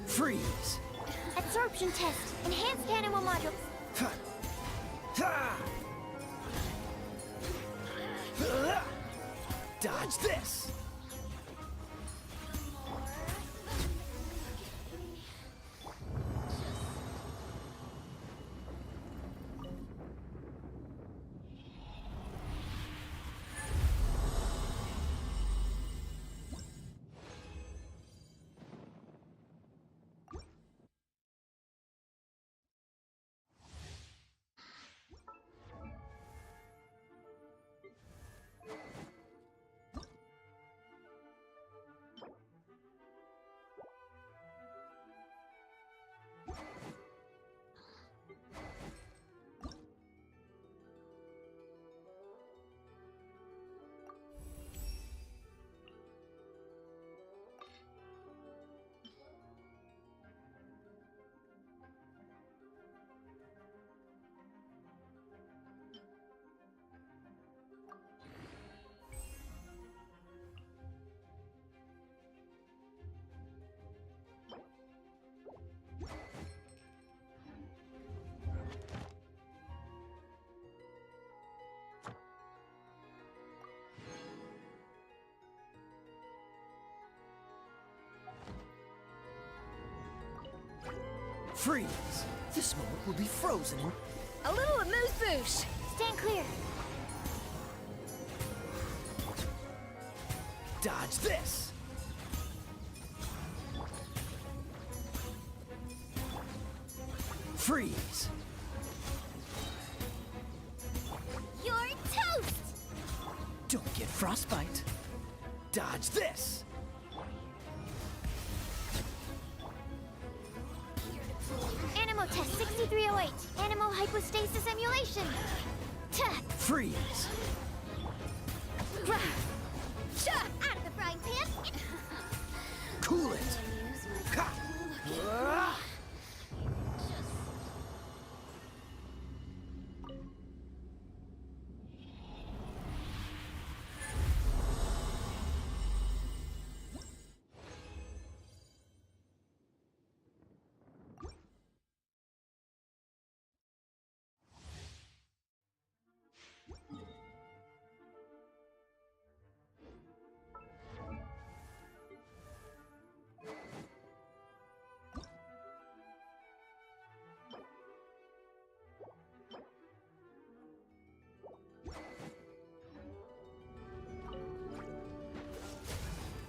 Freeze! Absorption test. Enhanced animal module. Dodge this! Freeze! This moment will be frozen in... A little amuse-bouche! Stand clear. Dodge this! Freeze! You're toast! Don't get frostbite. Dodge this! Animo Animo test 6308. Animo hypostasis simulation. Freeze! Out of the frying pan. Cool it!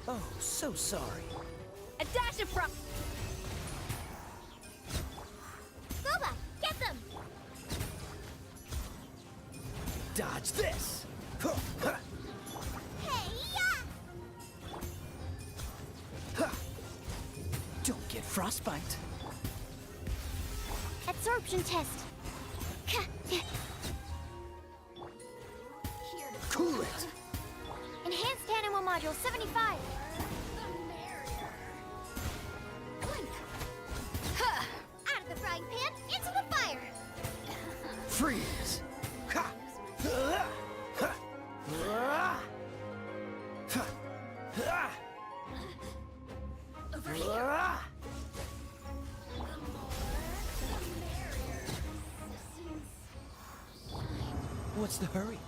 Oh, so sorry. A dash of frost. Boba, get them. Dodge this! Hey, Don't get frostbite. Absorption test. Cool it! Enhanced Animo module 75. Out of the frying pan, into the fire. Freeze! What's the hurry?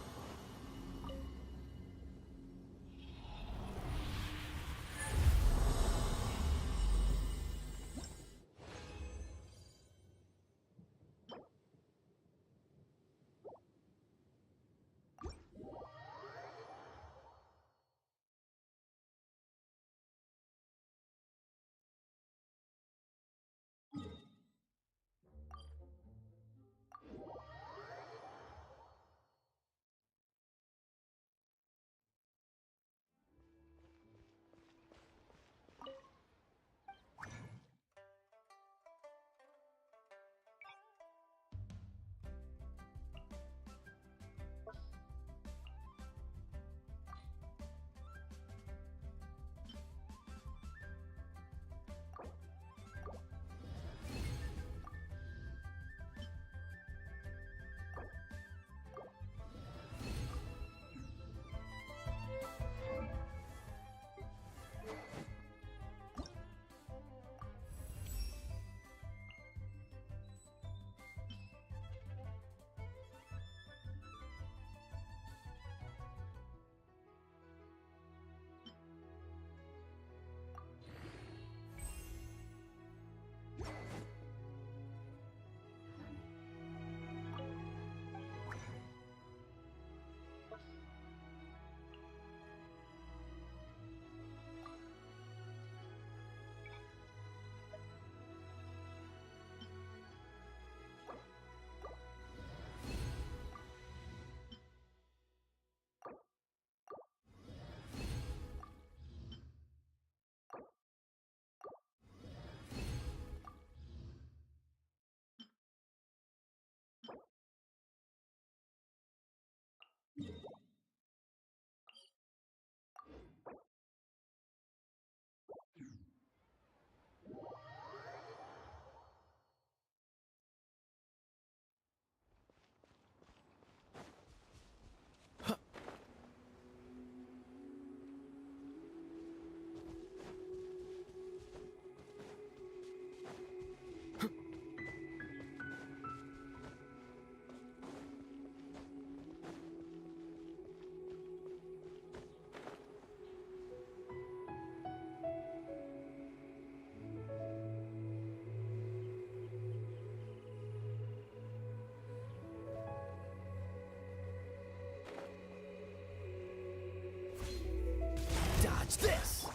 Dodge this!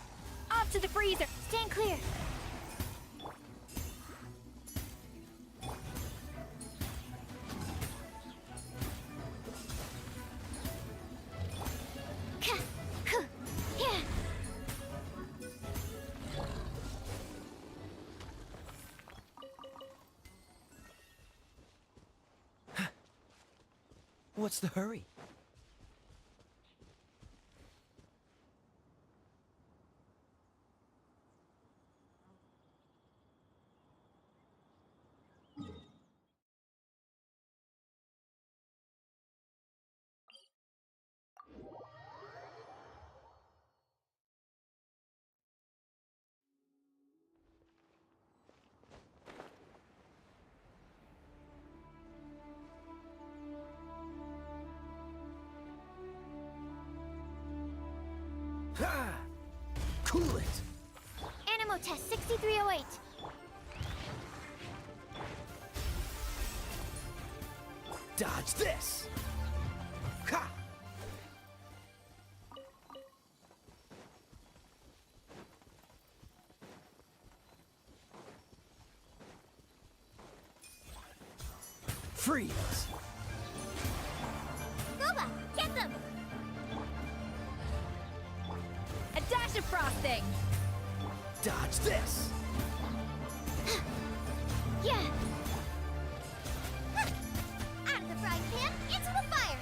Off to the freezer. Stand clear. What's the hurry? Ha! Cool it! Animo test 6308. Dodge this! Ha! Freeze! Boba, get them! A dash of frosting! Dodge this! Yeah! Out of the frying pan, into the fire!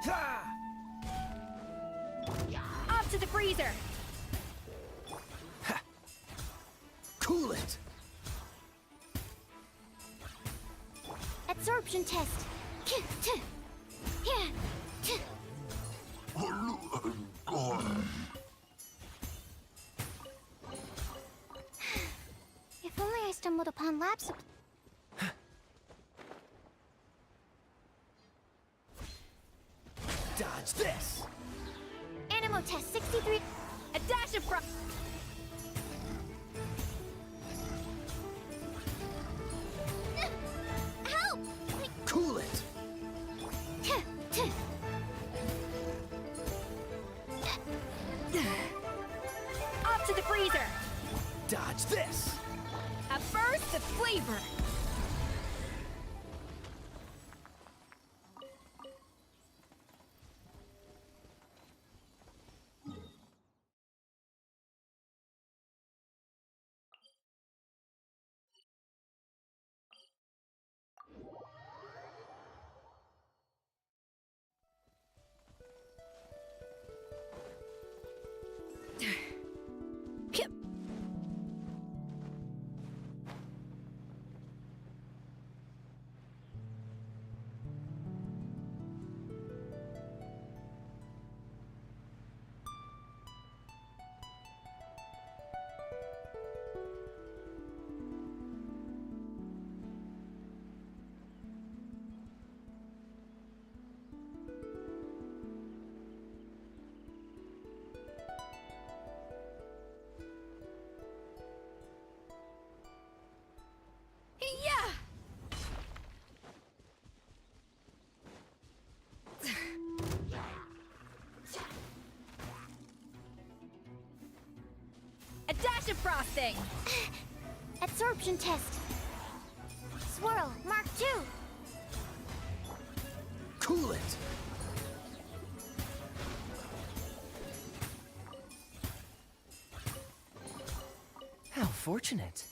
Ha! Off to the freezer! Cool it! Absorption test. Yeah. If only I stumbled upon lab supply. Dodge this! Animo test 63. A dash of frost. Help! Cool it! Off to the freezer! Dodge this! A burst of flavor! Yeah! A dash of frosting! Absorption test. Swirl, Mark 2. Cool it! How fortunate.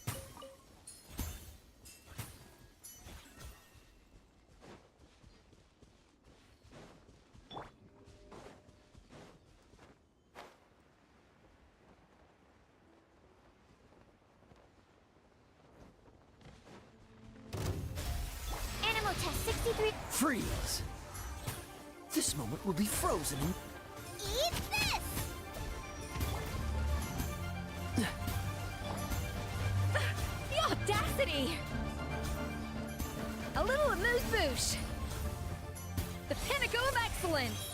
Animo test 63. Freeze! This moment will be frozen in... Eat this! ready! A little amuse-bouche! The pinnacle of excellence!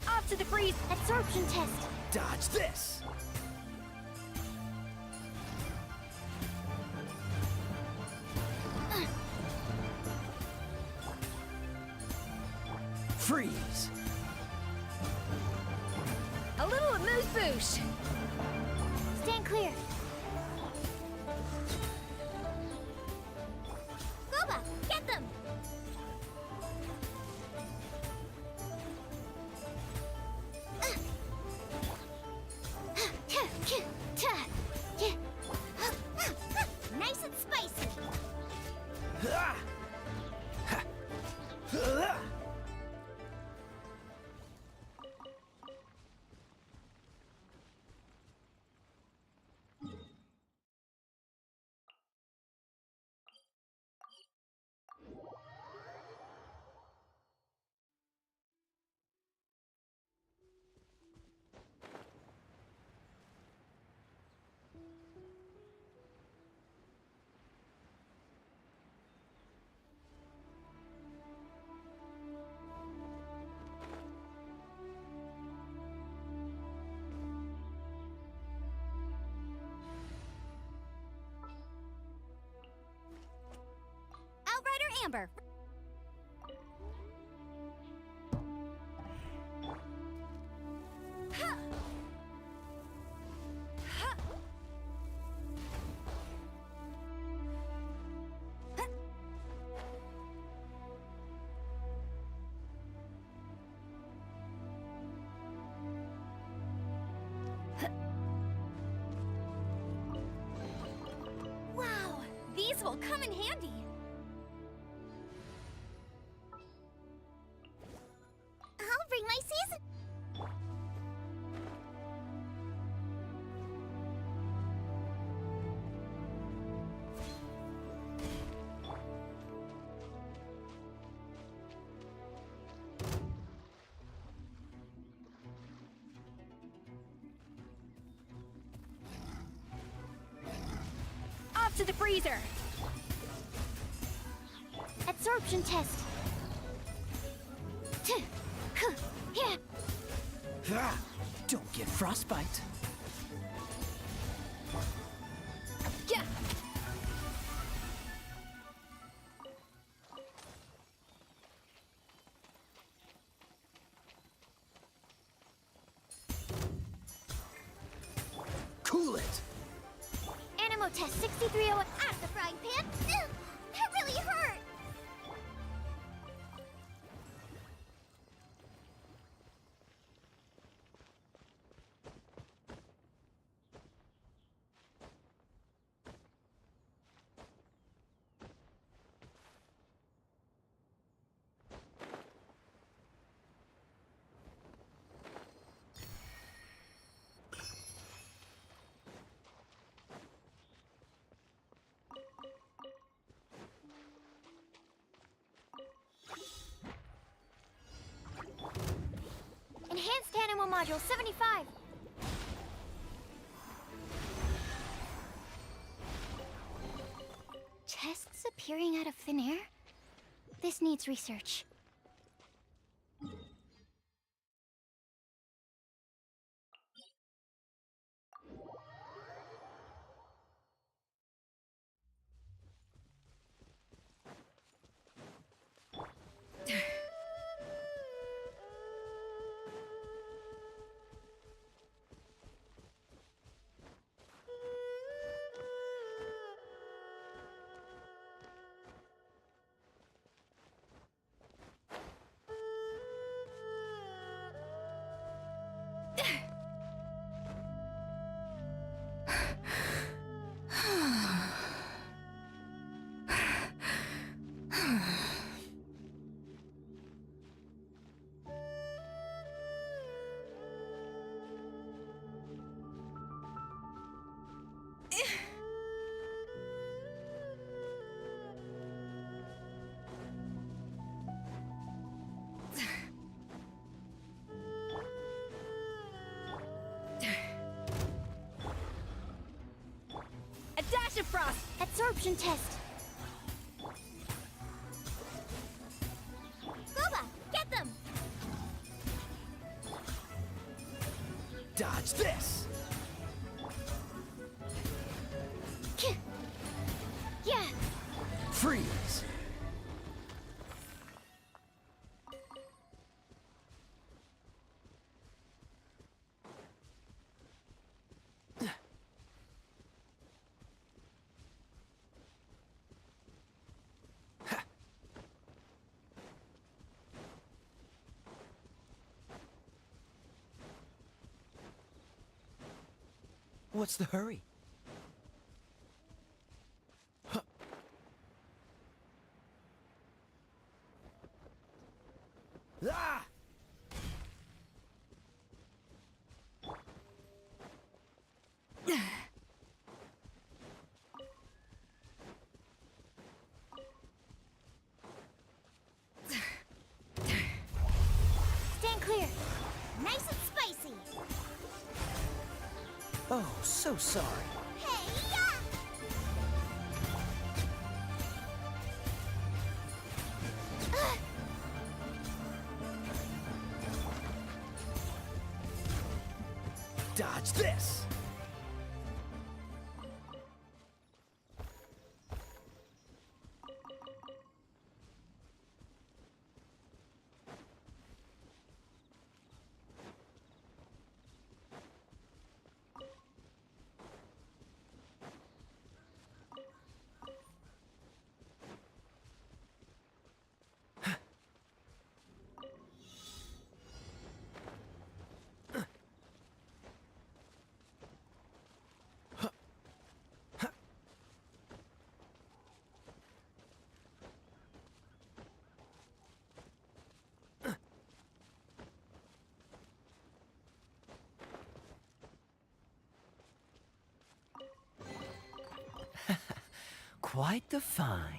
Off to the freeze! Absorption test. Dodge this! Freeze! A little amuse-bouche! Stand clear. Boba, get them! Nice and spicy. Outrider Amber. Wow, these will come in handy. I'll bring my season. Off to the freezer! Absorption test. Yeah. Don't get frostbite. Yeah! Cool it! Animo test 6301 out of the frying pan. Ew, that really hurt. Enhanced Animo Module 75. Tests appearing out of thin air? This needs research. A dash of frost! Absorption test. Boba, get them! Dodge this! Yeah. Freeze! What's the hurry? Ah! Stand clear. Nice and spicy. Oh, so sorry. Hey, yeah! Dodge this! Quite the find.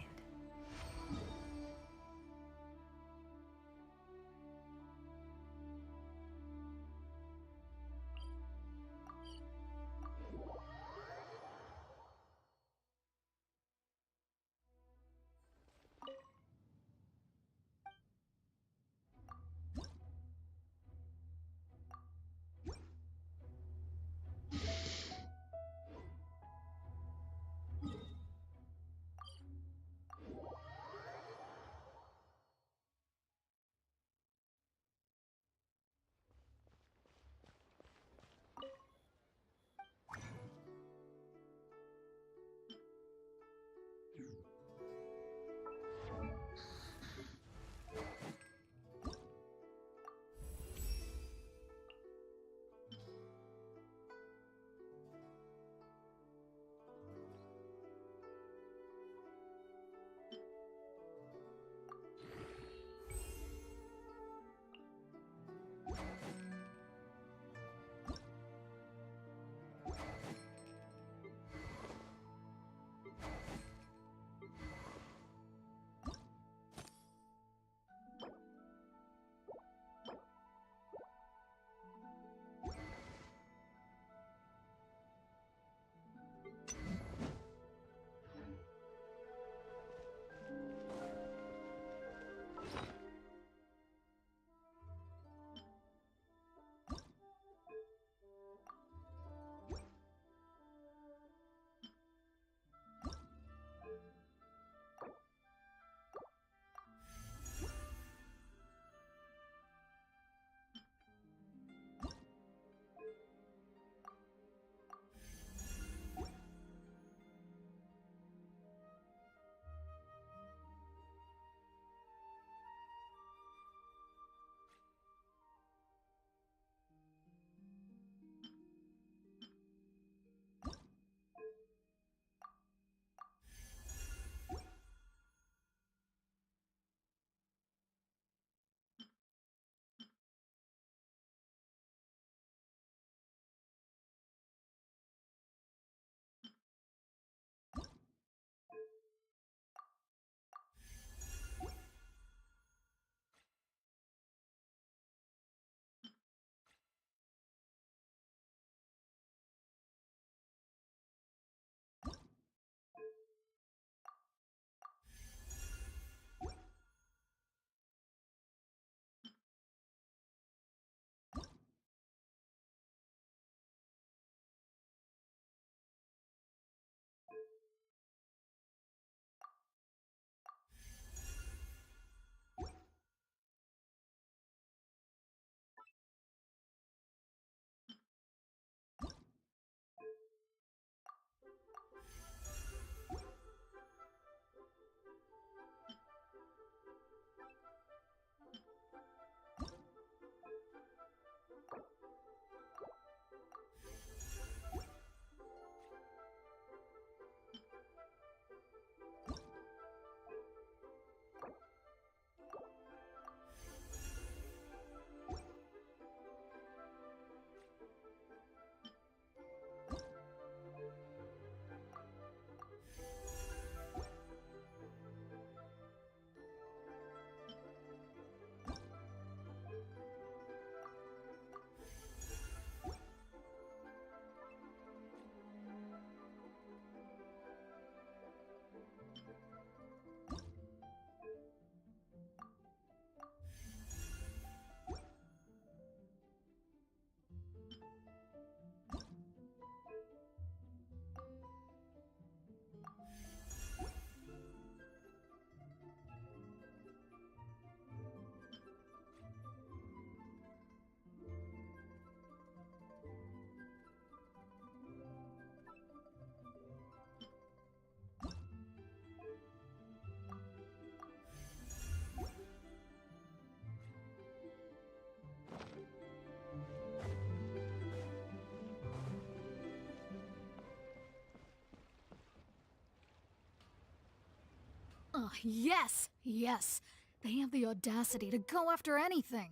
yes, yes. They have the audacity to go after anything.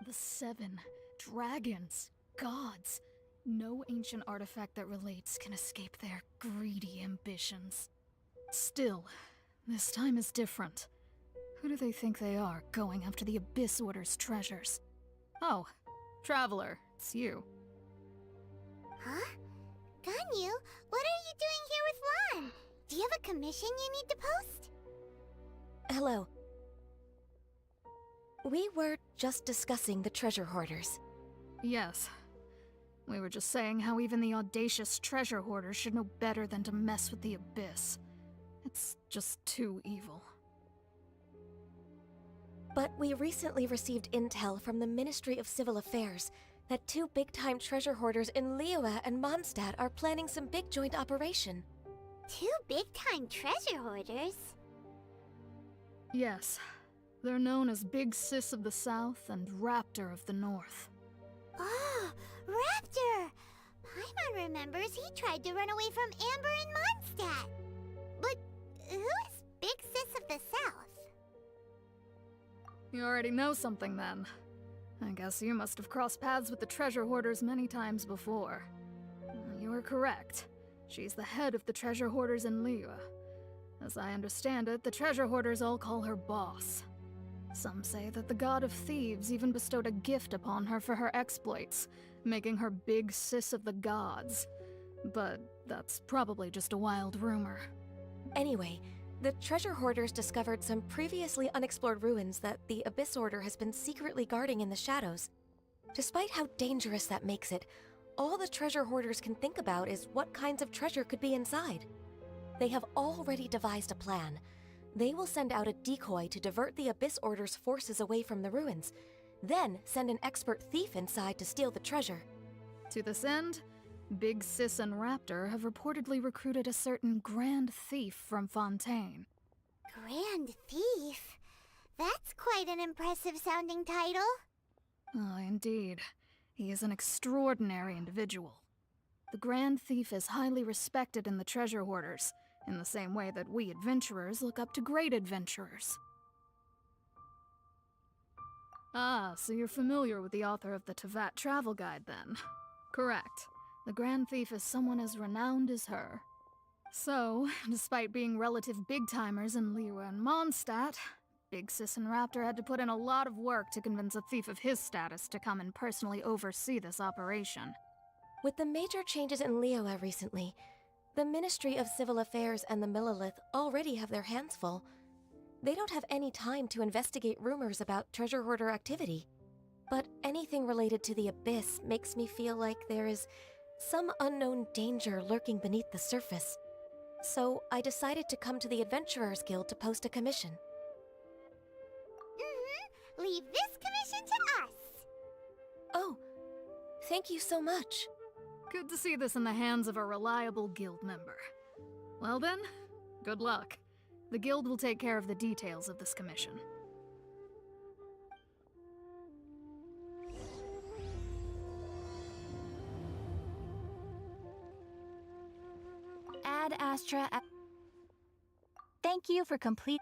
The 7 dragons, gods. No ancient artifact that relates can escape their greedy ambitions. Still, this time is different. Who do they think they are, going after the Abyss Order's treasures? Oh, Traveler, it's you. Huh? Ganyu, what are you doing here with Lan? Do you have a commission you need to post? Hello. We were just discussing the treasure hoarders. Yes. We were just saying how even the audacious treasure hoarders should know better than to mess with the Abyss. It's just too evil. But we recently received intel from the Ministry of Civil Affairs that 2 big-time treasure hoarders in Liyue and Mondstadt are planning some big joint operation. 2 big-time treasure hoarders? Yes. They're known as Big Sis of the South and Raptor of the North. Oh, Raptor! Paimon remembers he tried to run away from Amber in Mondstadt. But who is Big Sis of the South? You already know something then. I guess you must have crossed paths with the treasure hoarders many times before. You are correct. She's the head of the treasure hoarders in Liyue. As I understand it, the treasure hoarders all call her boss. Some say that the god of thieves even bestowed a gift upon her for her exploits, making her Big Sis of the gods. But that's probably just a wild rumor. Anyway, the treasure hoarders discovered some previously unexplored ruins that the Abyss Order has been secretly guarding in the shadows. Despite how dangerous that makes it, all the treasure hoarders can think about is what kinds of treasure could be inside. They have already devised a plan. They will send out a decoy to divert the Abyss Order's forces away from the ruins, then send an expert thief inside to steal the treasure. To this end, Big Sis and Raptor have reportedly recruited a certain Grand Thief from Fontaine. Grand Thief? That's quite an impressive sounding title. Oh, indeed. He is an extraordinary individual. The Grand Thief is highly respected in the treasure hoarders, in the same way that we adventurers look up to great adventurers. Ah, so you're familiar with the author of the Tevat Travel Guide, then? Correct. The Grand Thief is someone as renowned as her. So, despite being relative big-timers in Liyue and Mondstadt, Big Sis and Raptor had to put in a lot of work to convince a thief of his status to come and personally oversee this operation. With the major changes in Liyue recently, the Ministry of Civil Affairs and the Millelith already have their hands full. They don't have any time to investigate rumors about treasure hoarder activity. But anything related to the Abyss makes me feel like there is some unknown danger lurking beneath the surface. So I decided to come to the Adventurers Guild to post a commission. Leave this commission to us! Oh, thank you so much. Good to see this in the hands of a reliable guild member. Well then, good luck. The guild will take care of the details of this commission. Ad Astra. Thank you for complete.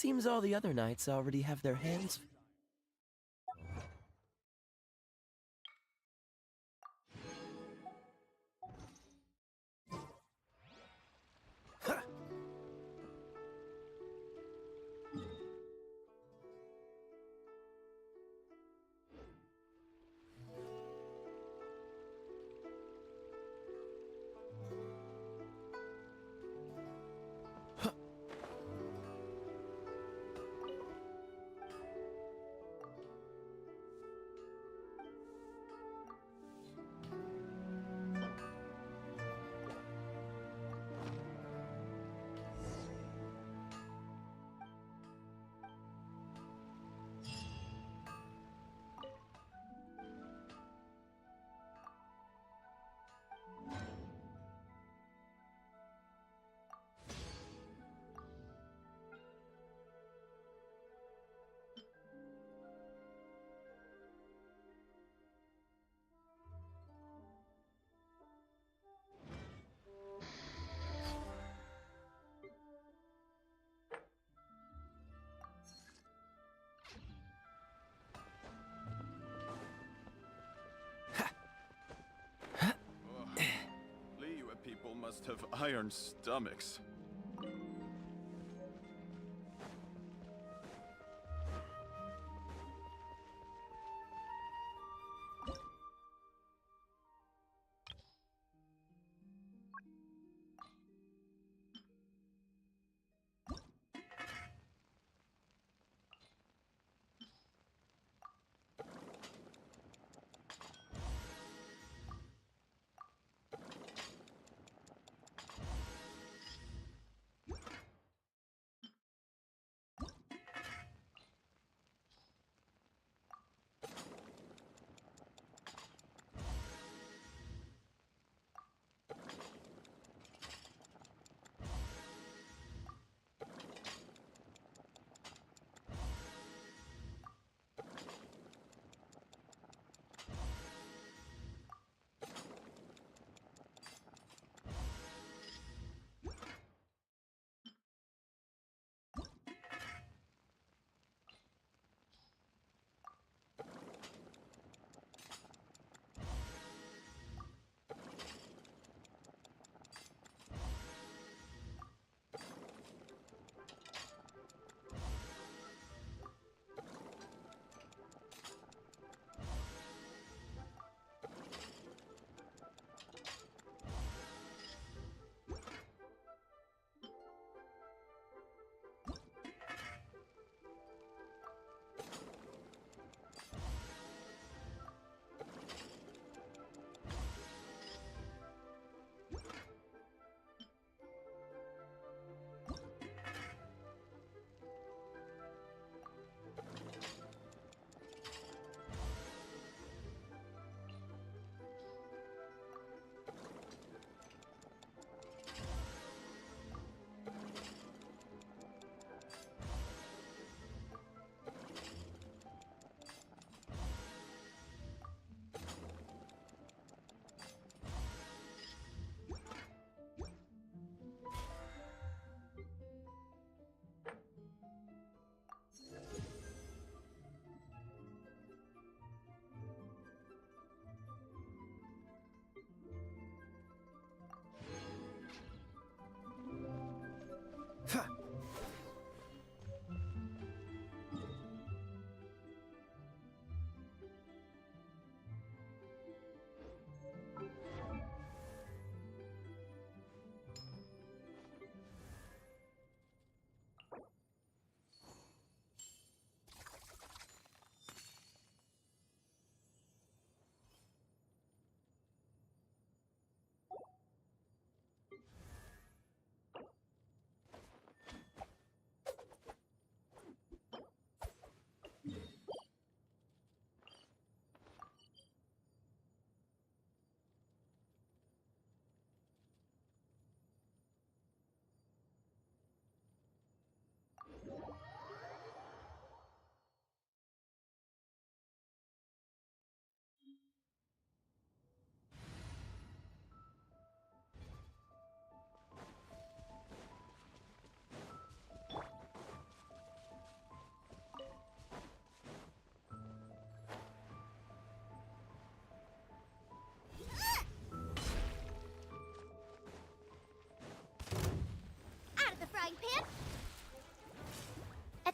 Seems all the other knights already have their hands. Liyue people must have iron stomachs.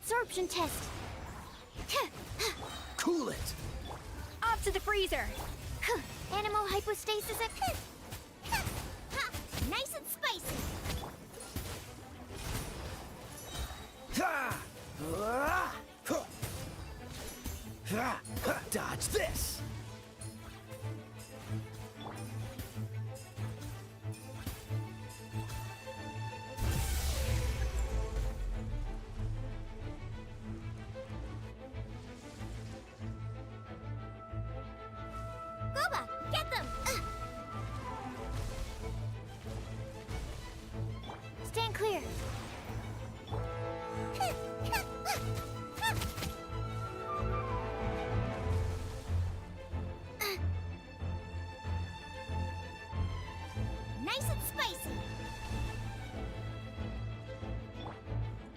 absorption test. Cool it! Off to the freezer. Animal hypostasis at... Nice and spicy. Dodge this! Boba, get them! Stand clear. Nice and spicy.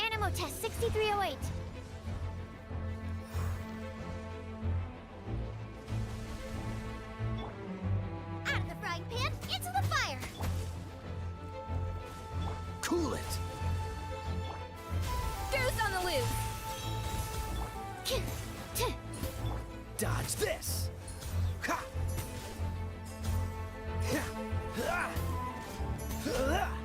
Animo test 6308. Out of the frying pan, into the fire. Cool it! Goose on the loose. Dodge this! Ha! Ha! Ha!